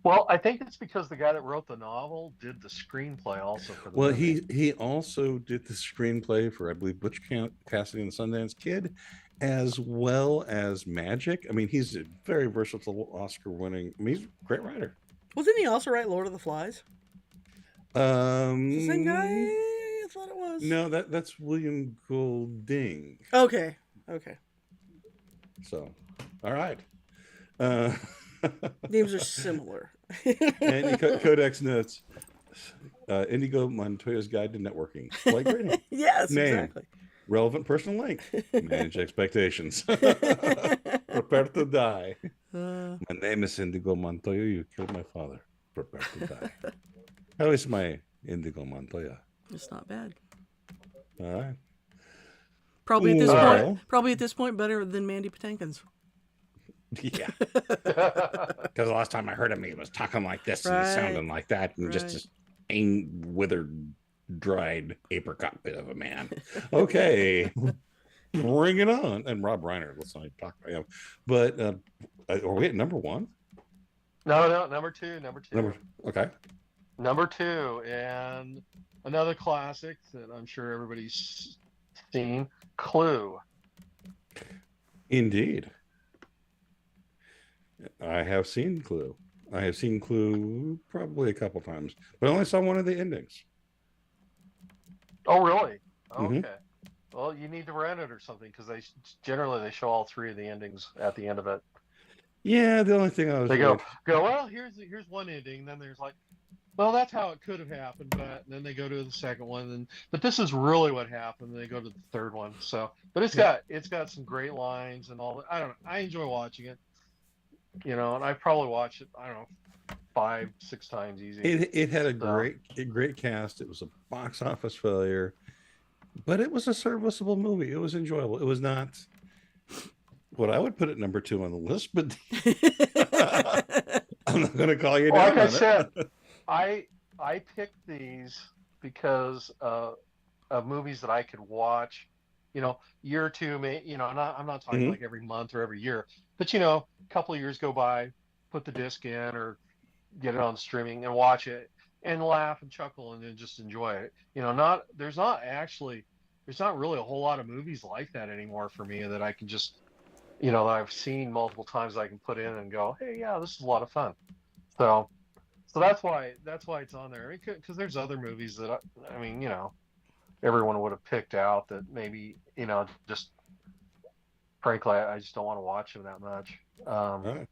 Well, I think it's because the guy that wrote the novel did the screenplay also for the Well, movie. he also did the screenplay for, I believe, Butch Cassidy and the Sundance Kid, as well as Magic. I mean, he's a very versatile Oscar-winning. I mean, he's a great writer. Well, didn't he also write Lord of the Flies? The same guy? I thought it was. No, that's William Golding. Okay. Okay. So, all right. Uh, Names are similar. and Codex notes, Indigo Montoya's Guide to Networking. Like rating. Yes, Name. exactly. Relevant personal link. Manage expectations. Prepare to die. My name is Indigo Montoya. You killed my father. Prepare to die. How is my Indigo Montoya? It's not bad. All right. Probably Well. at this point, better than Mandy Patinkin's. Yeah. Because the last time I heard him, he was talking like this and Right. sounding like that, and just Right. this withered, dried apricot bit of a man. Okay. Bring it on. And Rob Reiner, let's not even talk about him. But are we at number 1? No, number two. Okay. Number 2, and another classic that I'm sure everybody's seen, Clue. Indeed. I have seen Clue. I have seen Clue probably a couple times, but I only saw one of the endings. Oh, really? Hmm. Okay. Well, you need to rent it or something because generally they show all three of the endings at the end of it. Yeah, the only thing I was They really go well. Here's one ending. And then there's like, well, that's how it could have happened, but then they go to the second one, and but this is really what happened. And they go to the third one. So, but yeah. it's got some great lines and all that. I don't know. I enjoy watching it, and I probably watched it. I don't know, 5, 6 times easy. It had a So, great cast. It was a box office failure, but it was a serviceable movie. It was enjoyable. It was not what I would put at number 2 on the list, but I'm not going to call you like down I on said, it. I picked these because of movies that I could watch, year or two, I'm not talking Hmm. like every month or every year, but a couple of years go by, put the disc in or get it on streaming and watch it and laugh and chuckle and then just enjoy it. Not there's not really a whole lot of movies like that anymore for me that I can just, that I've seen multiple times I can put in and go, hey, yeah, this is a lot of fun. So so that's why it's on there. Because there's other movies that I mean, everyone would have picked out that maybe, just frankly, I just don't want to watch them that much. All right.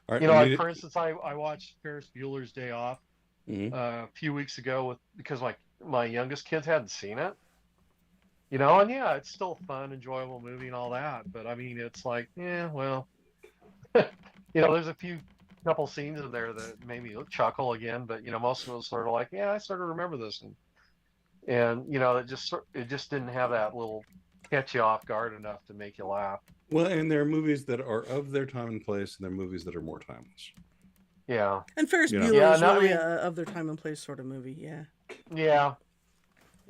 All right. Like for instance, I watched Ferris Bueller's Day Off Mhm. a few weeks ago because my youngest kids hadn't seen it. And yeah, it's still a fun, enjoyable movie and all that. But I mean, it's like, yeah, well, there's a couple scenes in there that made me chuckle again. But most of it was sort of like, yeah, I sort of remember this, and it just didn't have that little catch you off guard enough to make you laugh. Well, and there are movies that are of their time and place, and there are movies that are more timeless. Yeah, And Ferris You know, Bueller yeah, is no, I really mean, a of their time and place sort of movie. Yeah. yeah,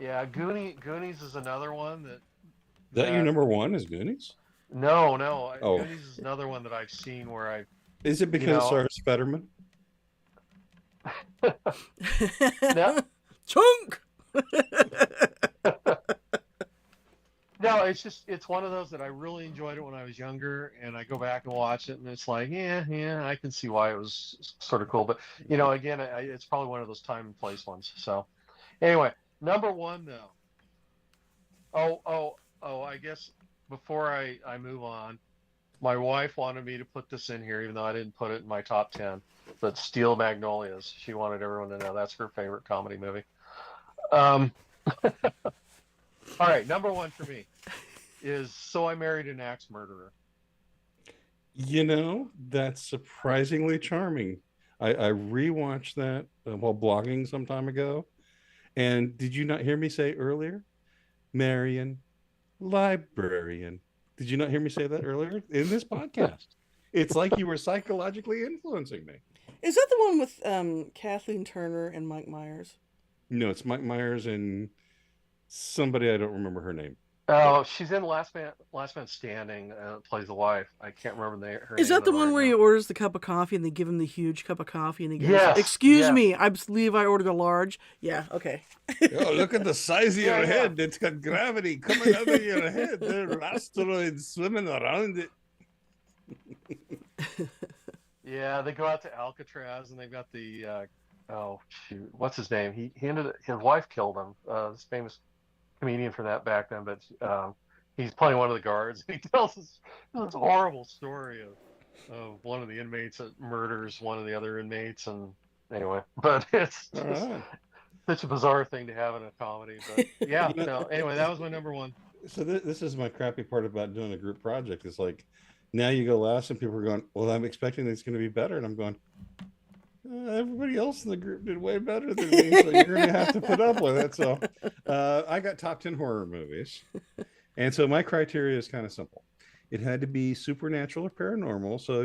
yeah. Goonies is another one that your that number one is Goonies? no, Oh, Goonies is another one that I've seen where is it you because it know, stars Fetterman? no, Chunk. no, it's one of those that I really enjoyed it when I was younger, and I go back and watch it, and it's like, yeah, I can see why it was sort of cool, but again, it's probably one of those time and place ones. So anyway, number one though. Oh, I guess before I move on, my wife wanted me to put this in here, even though I didn't put it in my top 10. But Steel Magnolias, she wanted everyone to know that's her favorite comedy movie. Um, all right, number one for me is So I Married an Axe Murderer. That's surprisingly charming. I rewatched that while blogging some time ago. And did you not hear me say earlier? Marion, librarian. Did you not hear me say that earlier in this podcast? It's like you were psychologically influencing me. Is that the one with Kathleen Turner and Mike Myers? No, it's Mike Myers and somebody I don't remember her name. Oh, she's in Last Man Standing. Plays the wife. I can't remember her Is name that the though one right where he now. orders the cup of coffee and they give him the huge cup of coffee and he goes, Yes, "Excuse yes, me, I believe I ordered a large." Yeah, okay. Oh, look at the size of yeah, your yeah. head. It's got gravity coming out of your head. There are asteroids swimming around it. Yeah, they go out to Alcatraz and they've got the oh shoot, what's his name? His wife killed him. This famous comedian from that back then, but he's playing one of the guards. He tells this horrible story of one of the inmates that murders one of the other inmates, and anyway, but it's All just right. such a bizarre thing to have in a comedy. But yeah, You know, no. Anyway, that was my number one. so this is my crappy part about doing a group project. It's like now you go last and people are going, well, I'm expecting it's going to be better. And I'm going, everybody else in the group did way better than me. So you're going to have to put up with it. So I got top 10 horror movies. And so my criteria is kind of simple. It had to be supernatural or paranormal. So,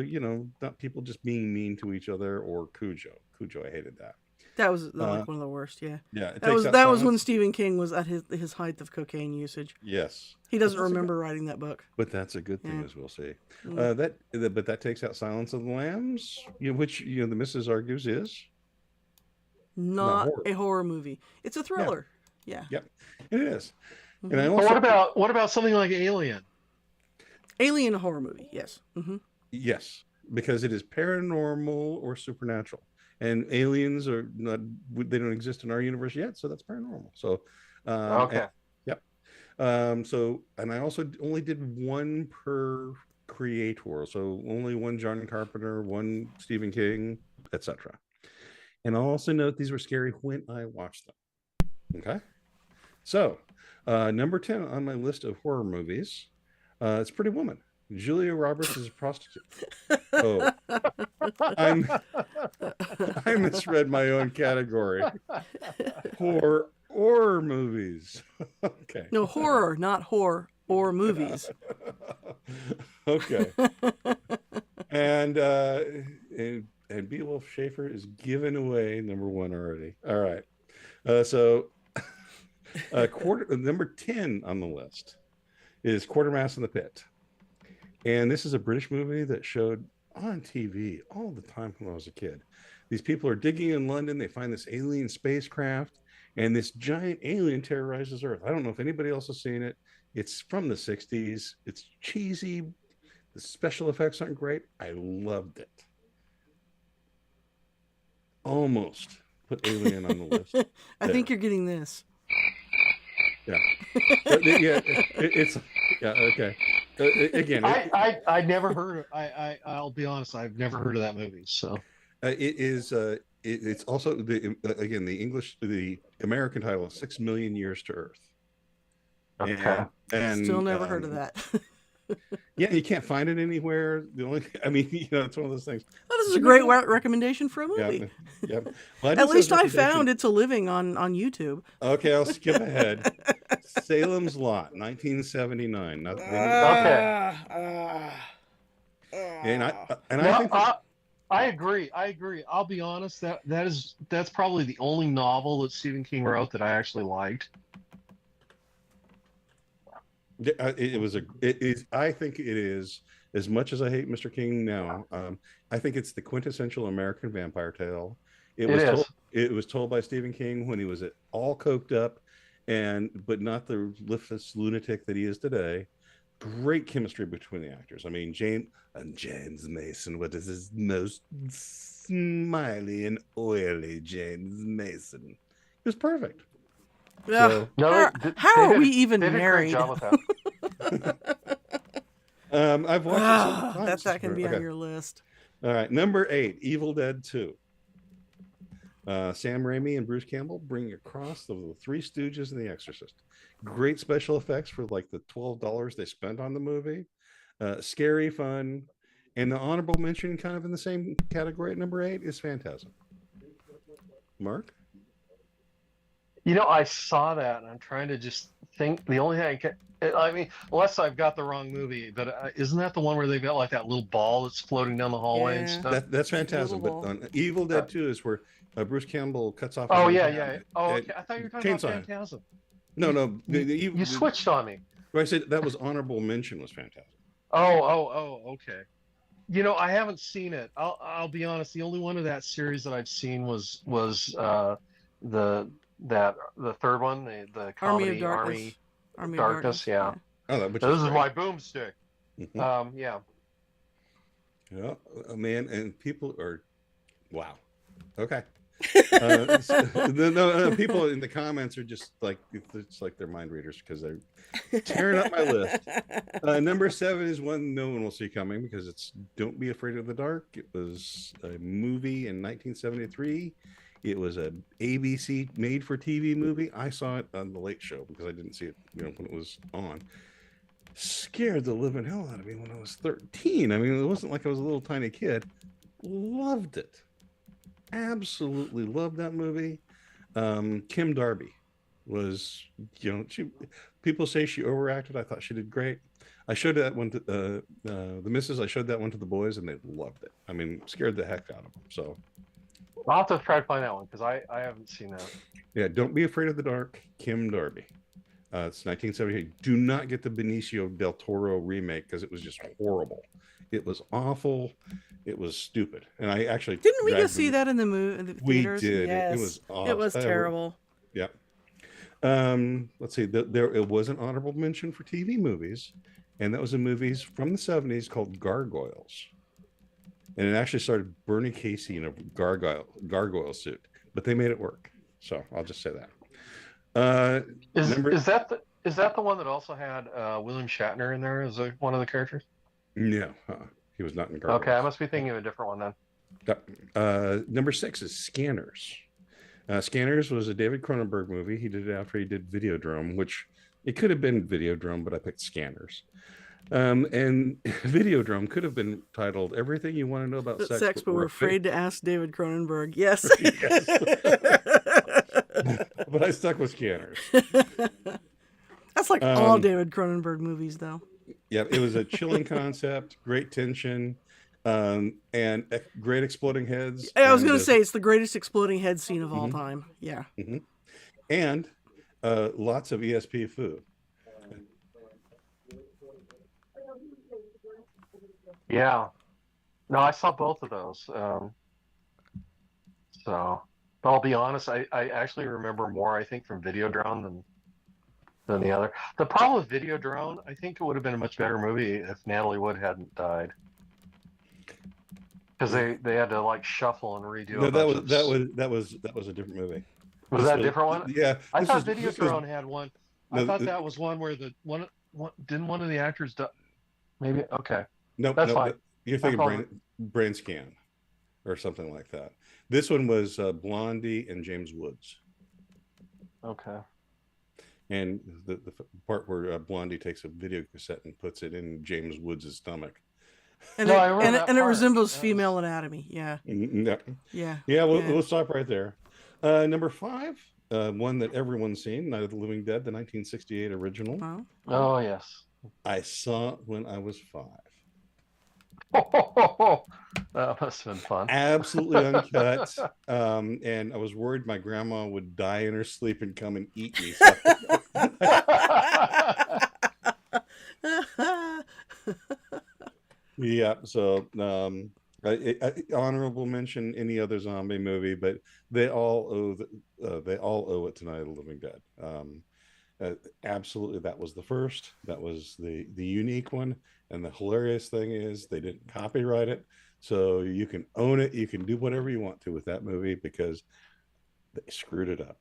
not people just being mean to each other or Cujo. Cujo, I hated that. That was like one of the worst. Yeah, Yeah, it that takes was out that was when silence. Stephen King was at his height of cocaine usage. Yes. He But doesn't that's a good, remember writing that book. but that's a good thing, Yeah. as we'll see. Mm. But that takes out Silence of the Lambs, which the missus argues is not Not horror. a horror movie. It's a Yeah, thriller. Yeah. Yep, and it is. And I Mhm. But also what about something like Alien? Alien horror movie. Yes. yes, because it is paranormal or supernatural, and aliens are not, they don't exist in our universe yet, so that's paranormal. So, Okay. yep. So, and I also only did one per creator, so only one John Carpenter, one Stephen King, etc. And I'll also note these were scary when I watched them. Okay. So, number 10 on my list of horror movies, it's Pretty Woman. Julia Roberts is a prostitute. Oh, I'm I misread my own category. Horror movies. Okay. No, horror, not horror or movies. Okay. And and Beowulf Schaefer is giving away number one already. All right. So number 10 on the list is Quartermass in the Pit. And this is a British movie that showed on TV all the time when I was a kid. These people are digging in London. They find this alien spacecraft, and this giant alien terrorizes Earth. I don't know if anybody else has seen it. It's from the 60s. It's cheesy. The special effects aren't great. I loved it. Almost put Alien on the list. I think you're getting this. Yeah. Yeah. It's yeah. Okay. Again, I never heard. I'll be honest. I've never heard of that movie. So it is. It's also again the American title is 6 million Years to Earth. okay. And Still never heard of that. Yeah, you can't find it anywhere. The only, I mean, it's one of those things. Oh, this is a great recommendation for a movie. Yeah. Well, At least I found It's a Living on YouTube. Okay, I'll skip ahead. Salem's Lot, 1979. Okay. And No, I think I agree. I'll be honest. That's probably the only novel that Stephen King wrote that I actually liked. it was it is. I think it is, as much as I hate Mr. King now. I think it's the quintessential American vampire tale. It was told by Stephen King when he was all coked up, but not the listless lunatic that he is today. Great chemistry between the actors. I mean, James Mason. What is his most smiley and oily James Mason? It was perfect. So, No, how they are we did- even they did a great married? job with that. I've watched it several times. That can be Okay. on your list. All right, number 8, Evil Dead 2. Sam Raimi and Bruce Campbell bring across the Three Stooges and The Exorcist. Great special effects for like the $12 they spent on the movie. Scary, fun, and the honorable mention, kind of in the same category at number 8, is Phantasm. Mark? I saw that, and I'm trying to just think. The only thing I mean, unless I've got the wrong movie, but isn't that the one where they've got like that little ball that's floating down the hallway and Yeah. stuff? That's Phantasm, but Little on Evil Dead 2 is where Bruce Campbell cuts off. Oh his yeah, own yeah. hand. Oh, okay. I thought you were talking Chainsaw. about Phantasm. No. You switched on me. I said that was honorable mention was Phantasm. Oh, okay. I haven't seen it. I'll be honest. The only one of that series that I've seen was the third one, the Army comedy of Darkness. Army Army Darkness. Yeah. Oh, which This is great. my boomstick. Mhm. Yeah. Yeah, man, and people are, wow. Okay. People in the comments are just like, it's like they're mind readers because they're tearing up my list. Number 7 is one no one will see coming because it's Don't Be Afraid of the Dark. It was a movie in 1973. It was a ABC made for TV movie. I saw it on the Late Show because I didn't see it, when it was on. Scared the living hell out of me when I was 13. I mean, it wasn't like I was a little tiny kid. Loved it. Absolutely loved that movie. Kim Darby was, people say she overacted. I thought she did great. I showed that one to the missus. I showed that one to the boys, and they loved it. I mean, scared the heck out of them. So I'll have to try to find that one because I haven't seen that. yeah, Don't Be Afraid of the Dark. Kim Darby. It's 1978. Do not get the Benicio del Toro remake because it was just horrible. It was awful. It was stupid. And I actually Didn't we go see that in the movie? We theaters? did. Yes. It was awful. It was terrible. Yeah. Let's see. There it was an honorable mention for TV movies, and that was in movies from the 70s called Gargoyles. And it actually started Bernie Casey in a gargoyle suit, but they made it work. So I'll just say that. Is Number is that the one that also had William Shatner in there as one of the characters? No, he was not in Okay, I Gargoyles. must be thinking of a different one then. Number 6 is Scanners. Scanners was a David Cronenberg movie. He did it after he did Videodrome, which it could have been Videodrome, but I picked Scanners. And Videodrome could have been titled "Everything You Want to Know About Sex, but we're afraid to ask David Cronenberg. Yes. Yes. But I stuck with Scanners. That's like all David Cronenberg movies, though. Yeah, it was a chilling concept, great tension, and great exploding heads. I was going to say it's the greatest exploding head scene of all Mhm. time. Yeah. And lots of ESP food. Yeah. No, I saw both of those. So, but I'll be honest, I actually remember more, I think, from Videodrome than the other. The problem with Videodrome, I think it would have been a much better movie if Natalie Wood hadn't died. Because they had to like shuffle and redo No, a that bunch was of that was a different movie. Was that a different one? Yeah, I thought this was- Videodrome had one. I No, thought that was one where didn't one of the actors die? Maybe okay. no, That's no, fine. you're thinking probably- brain scan or something like that. This one was Blondie and James Woods, Okay. and the part where Blondie takes a video cassette and puts it in James Woods' stomach. And No, it, I remember and, that and it part. resembles That female anatomy. Yeah. Yeah, Yeah. yeah. We'll stop right there. Number 5, one that everyone's seen, Night of the Living Dead, the 1968 original. Well, Oh yes. I saw it when I was 5. That must have been fun. Absolutely uncut. And I was worried my grandma would die in her sleep and come and eat me. So yeah, so honorable mention any other zombie movie, but they all owe it to Night of the Living Dead. Absolutely, that was the first. That was the unique one, and the hilarious thing is they didn't copyright it, so you can own it. You can do whatever you want to with that movie because they screwed it up.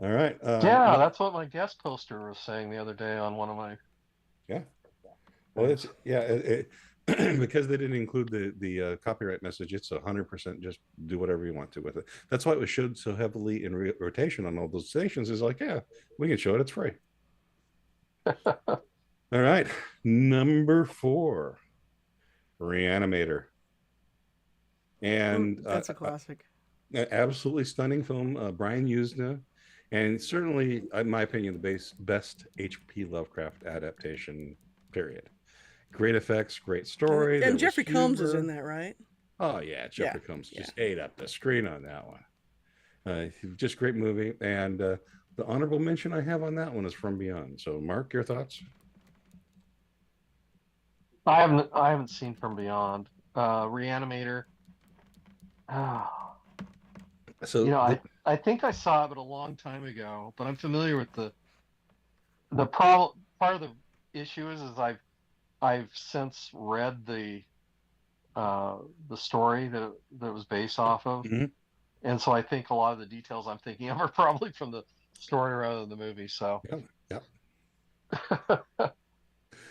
All right. Yeah, that's what my guest poster was saying the other day on one of my. Yeah. Well, it's because they didn't include the copyright message. It's 100% just do whatever you want to with it. That's why it was showed so heavily in rotation on all those stations. Is like, yeah, we can show it. It's free. All right, number 4, Reanimator, and that's a classic. absolutely stunning film. Brian Usna, and certainly, in my opinion, the best H.P. Lovecraft adaptation. Period. Great effects, great story. And Jeffrey Combs is in that, right? Oh yeah, Jeffrey Combs just ate up the screen on that one. Just great movie, and the honorable mention I have on that one is From Beyond. So, Mark, your thoughts? I haven't seen From Beyond. Reanimator. So I think I saw it, but a long time ago. But I'm familiar with the problem. Part of the issue is I've since read the story that it was based off of, and so I think a lot of the details I'm thinking of are probably from the story rather than the movie. So yeah.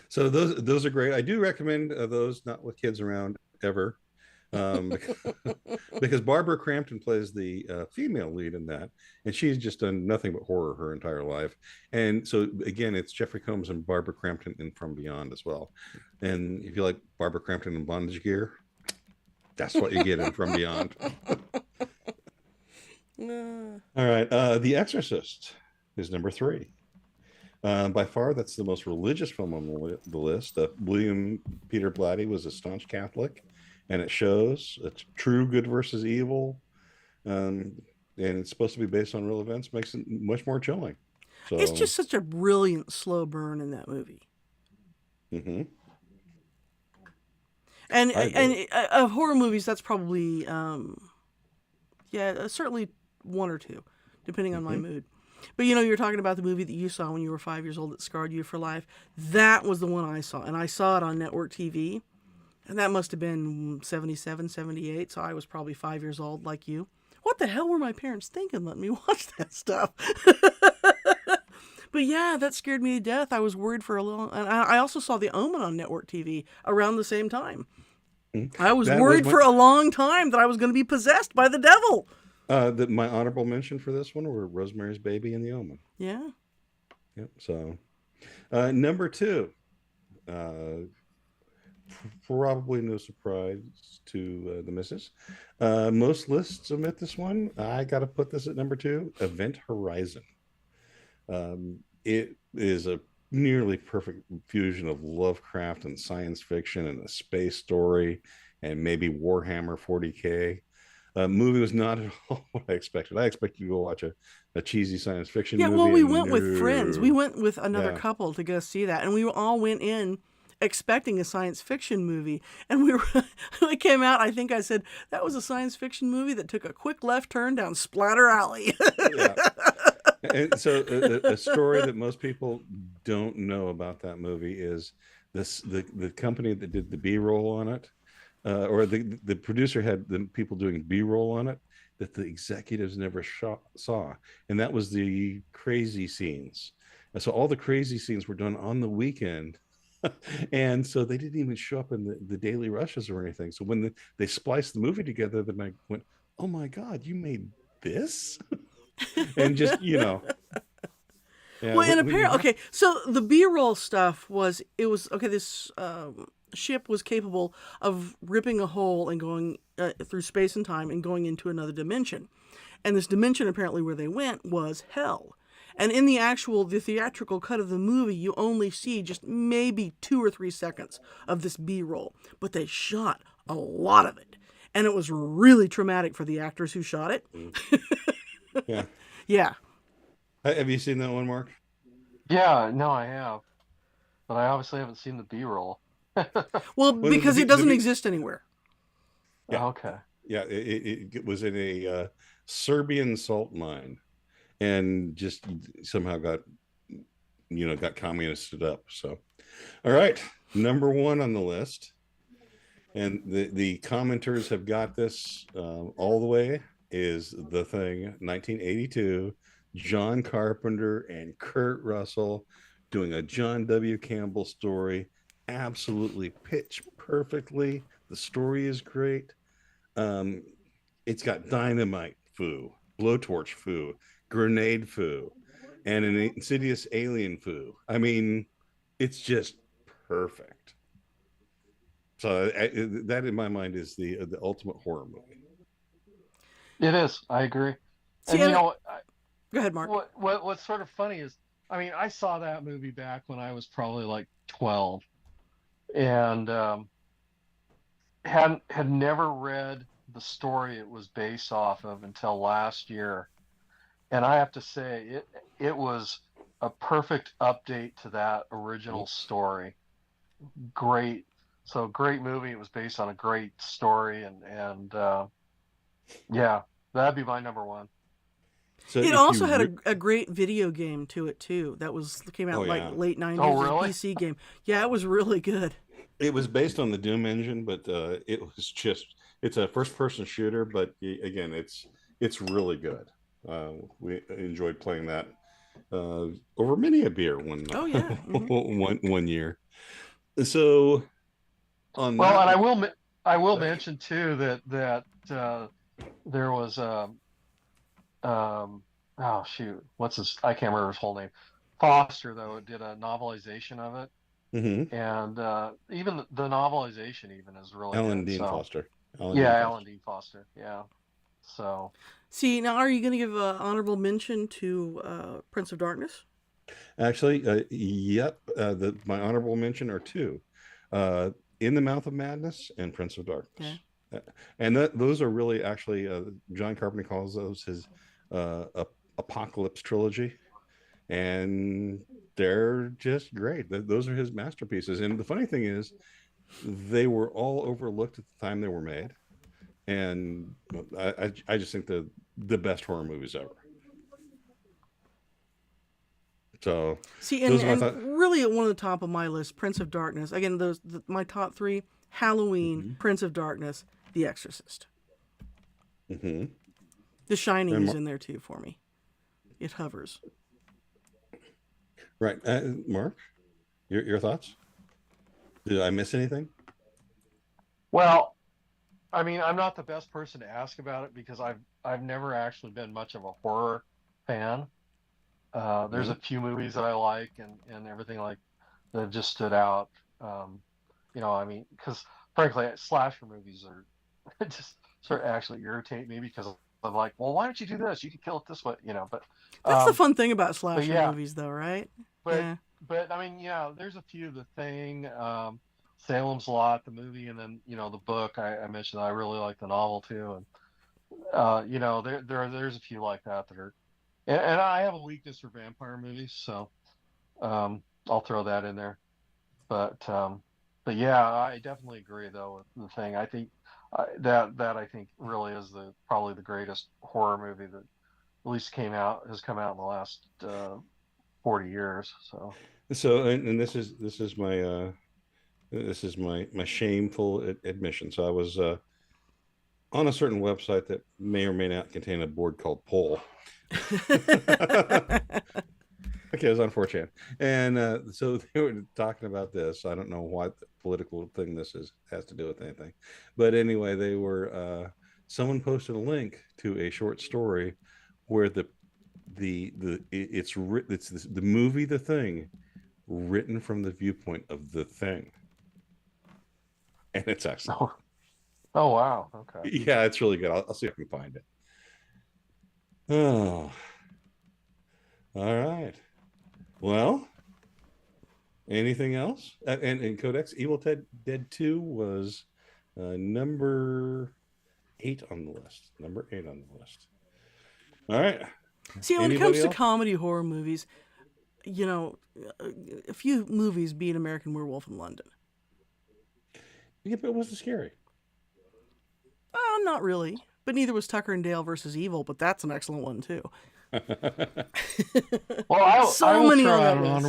So those are great. I do recommend those not with kids around ever. Because Barbara Crampton plays the female lead in that, and she's just done nothing but horror her entire life. And so again, it's Jeffrey Combs and Barbara Crampton in From Beyond as well. And if you like Barbara Crampton in bondage gear, that's what you get in From Beyond. All right, The Exorcist is number 3. By far, that's the most religious film on the list. William Peter Blatty was a staunch Catholic. And it shows it's true good versus evil, and it's supposed to be based on real events. Makes it much more chilling. So it's just such a brilliant slow burn in that movie. And of horror movies, that's probably certainly one or two. depending on my Mhm. mood. But you know, you're talking about the movie that you saw when you were 5 years old that scarred you for life. That was the one I saw, and I saw it on network TV. And that must have been 77, 78. So I was probably 5 years old, like you. What the hell were my parents thinking? Let me watch that stuff. But yeah, that scared me to death. I was worried for a long. And I also saw The Omen on network TV around the same time. Mhm. I was That was worried my for a long time that I was going to be possessed by the devil. my honorable mention for this one were Rosemary's Baby and The Omen. Yeah. Yep. So number two, uh, probably no surprise to the missus. Most lists omit this one. I got to put this at number two, Event Horizon. It is a nearly perfect fusion of Lovecraft and science fiction and a space story and maybe Warhammer 40K. Movie was not at all what I expected. I expected to go watch a cheesy science fiction Yeah, well, movie, we and went with friends. We no. went with another Yeah. couple to go see that, and we all went in expecting a science fiction movie. And we were, when it came out, I think I said that was a science fiction movie that took a quick left turn down Splatter Alley. Yeah. And so a story that most people don't know about that movie is the company that did the B-roll on it, or the producer had the people doing B-roll on it that the executives never saw, and that was the crazy scenes. And so all the crazy scenes were done on the weekend, and so they didn't even show up in the daily rushes or anything. So when they spliced the movie together, then I went, "Oh my God, you made this!" And just yeah, Well, and when you apparently, have okay, so the B-roll stuff was, it was, okay, this ship was capable of ripping a hole and going through space and time and going into another dimension. And this dimension, apparently, where they went was hell. And in the theatrical cut of the movie, you only see just maybe 2 or 3 seconds of this B-roll. But they shot a lot of it. And it was really traumatic for the actors who shot it. yeah. Yeah. Have you seen that one, Mark? Yeah, no, I have, but I obviously haven't seen the B-roll. Well, Well, because it doesn't exist anywhere. yeah, Okay. yeah, it was in a Serbian salt mine, and just somehow got communisted up. So, all right, number one on the list, and the commenters have got this all the way, is The Thing, 1982, John Carpenter and Kurt Russell doing a John W. Campbell story, absolutely pitch perfectly. The story is great. Um, it's got dynamite foo, blowtorch foo, grenade foo, and an insidious alien foo. I mean, it's just perfect. So that, in my mind, is the ultimate horror movie. It is. I agree. See, And you and know go ahead, Mark. what's sort of funny is, I mean, I saw that movie back when I was probably like 12, and had never read the story it was based off of until last year. And I have to say, it was a perfect update to that original story. Great. So great movie. It was based on a great story, and yeah, that'd be my number one. So It if also you, had a great video game to it too. That came out oh like yeah, late '90s. Oh, It was a really? PC game. Yeah, it was really good. it was based on the Doom engine, but it's a first person shooter, but again, it's really good. We enjoyed playing that over many a beer Oh yeah. one year. So on Well, that and one, I will mention too that there was oh shoot, what's his? I can't remember his whole name. Foster, though, did a novelization of it, mhm, and even the novelization even is really Alan good. Dean So Foster. Alan yeah, Dean Alan Foster. Dean Foster. Yeah. So See, now are you going to give an honorable mention to Prince of Darkness? Actually, yep. My honorable mention are two: uh, In the Mouth of Madness and Prince of Yeah. Darkness. Uh, and those are really actually John Carpenter calls those his apocalypse trilogy, and they're just great. Those are his masterpieces. And the funny thing is, they were all overlooked at the time they were made, and I just think the best horror movies ever. So See, those are my and thoughts. really at one of the top of my list, Prince of Darkness. Again, my top three: Halloween, Hmm. Prince of Darkness, The Exorcist. Hmm. The Shining And is in there too for me. It hovers. right, Mark, your thoughts? Did I miss anything? Well, I mean, I'm not the best person to ask about it because I've never actually been much of a horror fan. There's Hmm. a few movies that I like and everything like that have just stood out. Um, I mean, because frankly, slasher movies are just sort of actually irritate me because I'm like, well, why don't you do this? You could kill it this way, That's the Um, fun thing about but slasher yeah, movies, though, right? but Yeah. but I mean, yeah, there's a few. The Thing, Salem's Lot, the movie, and then the book. I mentioned I really like the novel too, and there's a few like that that are, and I have a weakness for vampire movies, so I'll throw that in there. But yeah, I definitely agree though with the Thing. I think that I think really is the probably the greatest horror movie that at least has come out in the last 40 years. So So, and this is my shameful admission. So I was on a certain website that may or may not contain a board called poll. Okay, it was on 4chan. And so they were talking about this. I don't know what political thing this has to do with anything. But anyway, someone posted a link to a short story where it's the movie The Thing written from the viewpoint of the thing. And it's excellent. oh, oh wow, okay. Yeah, it's really good. I'll see if I can find it. Oh, all right. Well, anything else? And Codex Evil Dead 2 was number 8 on the list. Number 8 on the list. All right. See, when it Anybody comes to else? comedy horror movies, you know, a few movies beat American Werewolf in London. Yeah, but it wasn't scary. Not really. But neither was Tucker and Dale versus Evil, but that's an excellent one too. Well, I So will many throw on out that an list.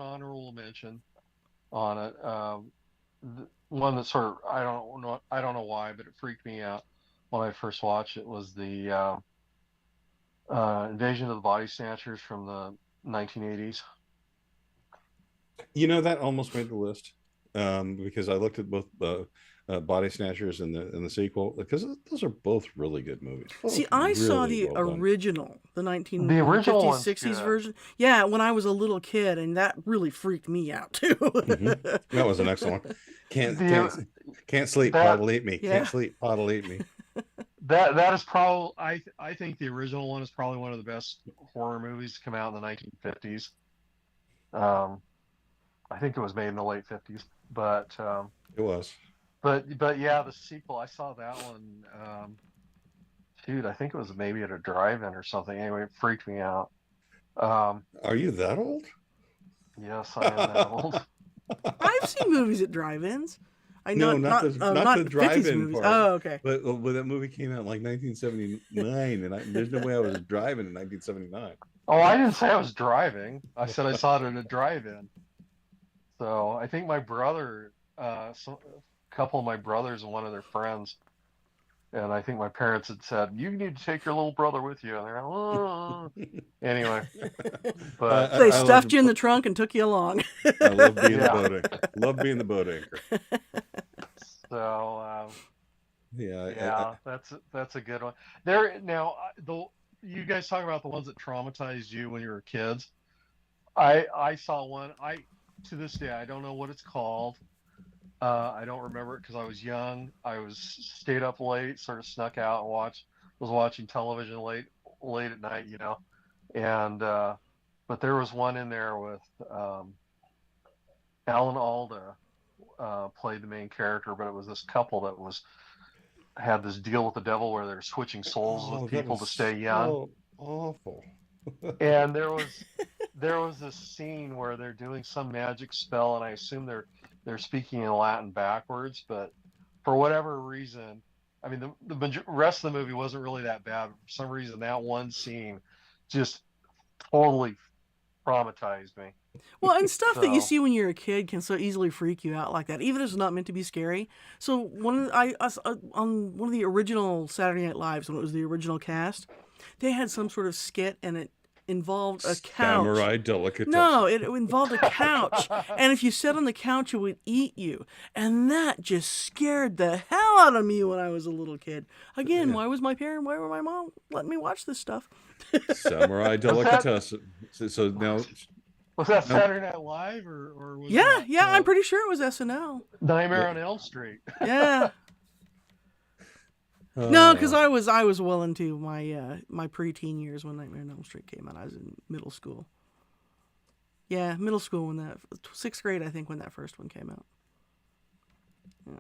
honorable mention on it. One that sort of I don't know why, but it freaked me out when I first watched it was the Invasion of the Body Snatchers from the 1980s. That almost made the list because I looked at both Body Snatchers and the sequel because those are both really good movies. See, Both I saw really the well done. original, the The original 1950s, one's 60s good. version. Yeah, when I was a little kid, and that really freaked me out too. Hmm. That was an excellent one. Can't can't The can't sleep. that Pod'll eat me. Can't Yeah. sleep. Pod'll eat me. that is probably I think the original one is probably one of the best horror movies to come out in the 1950s. Um, I think it was made in the late 50s, It was. but yeah, the sequel I saw that one. Shoot, I think it was maybe at a drive-in or something. Anyway, it freaked me out. Um, Are you that old? yes, I am that old. I've seen movies at drive-ins. I No, not not not the uh, not not the 50s drive-in movies. part. Oh, okay. But when that movie came out in like 1979, and there's no way I was driving in 1979. Oh, I didn't say I was driving. I said I saw it at a drive-in. So I think my brother, a couple of my brothers and one of their friends, and I think my parents had said, "You need to take your little brother with you." And they're like, "Oh." Anyway, but They I love stuffed you in the trunk and took you along. I love being the yeah. boat anchor. Love being the boat anchor. So Yeah, yeah, that's a good one. There now, the you guys talk about the ones that traumatized you when you were kids. I saw one. I to this day I don't know what it's called. I don't remember it because I was young. I was stayed up late, sort of snuck out and was watching television late at night, And but there was one in there with Alan Alda played the main character, but it was this couple that had this deal with the devil where they're switching souls with oh, that people to was stay young. so awful. And there was this scene where they're doing some magic spell, and I assume they're speaking in Latin backwards, but for whatever reason, I mean the rest of the movie wasn't really that bad. But for some reason, that one scene just totally traumatized me. Well, and stuff that you So see when you're a kid can so easily freak you out like that, even if it's not meant to be scary. So on one of the original Saturday Night Lives, when it was the original cast, they had some sort of skit, and it involved a couch. Samurai delicatessen. No, it involved a couch, and if you sat on the couch, it would eat you, and that just scared the hell out of me when I was a little kid. Again, why were my mom letting me watch this stuff? Samurai delicatessen. So now, was that Saturday Night Live or was Yeah, that, I'm pretty sure it was SNL. Nightmare on Elm Street? Yeah. No, because I was well into my my preteen years when Nightmare on Elm Street came out. I was in middle school. Yeah, middle school when that 6th grade, I think, when that first one came out. Yeah.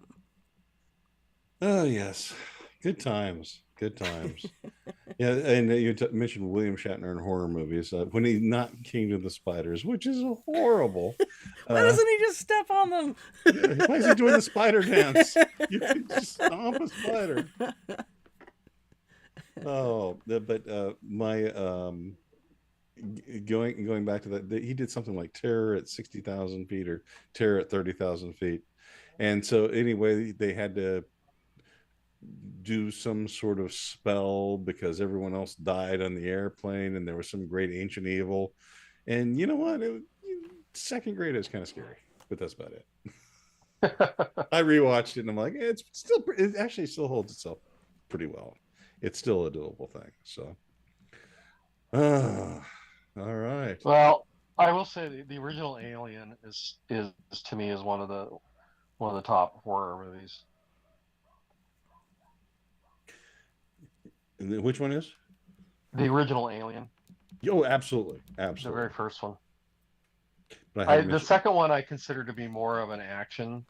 Oh yes, good times. Yeah, and you mentioned William Shatner in horror movies when he not King of the Spiders, which is horrible. Why doesn't he just step on them? Why is he doing the spider dance? You could just stomp a spider. Oh, but my going back to that, he did something like Terror at 60,000 feet or Terror at 30,000 feet, and so anyway, they had to do some sort of spell because everyone else died on the airplane, and there was some great ancient evil. And you know what? Second grade is kind of scary, but that's about it. I rewatched it and I'm like, it actually still holds itself pretty well. It's still a doable thing. So, all right. Well, I will say the original Alien is to me is one of the top horror movies. And which one is? The original Alien. Oh, absolutely. The very first one. But the second one I consider to be more of an action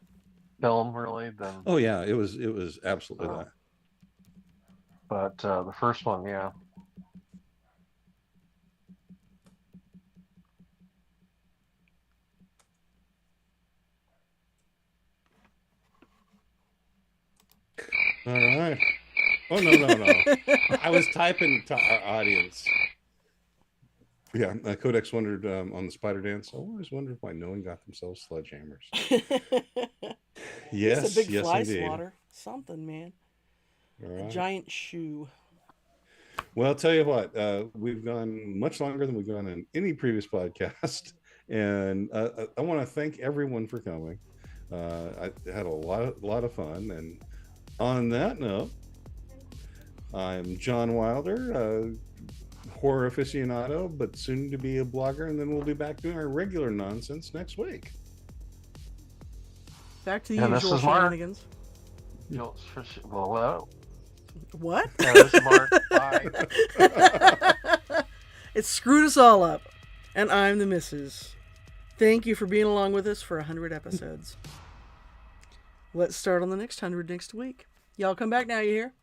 film, really, than. Oh yeah, it was absolutely that. But the first one, yeah. All right. Oh no! I was typing to our audience. Yeah, Codex wondered on the spider dance. I always wondered why no one got themselves sledgehammers. Yes, it's a big fly indeed. swatter. Something, man. Right. A giant shoe. Well, I'll tell you what. We've gone much longer than we've gone in any previous podcast, and I want to thank everyone for coming. I had a lot of fun, and on that note, I'm John Wilder, horror aficionado, but soon to be a blogger, and then we'll be back doing our regular nonsense next week. Back to the usual shenanigans. What? Yeah, this is Mark. Bye. It screwed us all up, and I'm the missus. Thank you for being along with us for 100 episodes. Let's start on the next 100 next week. Y'all come back now, you hear?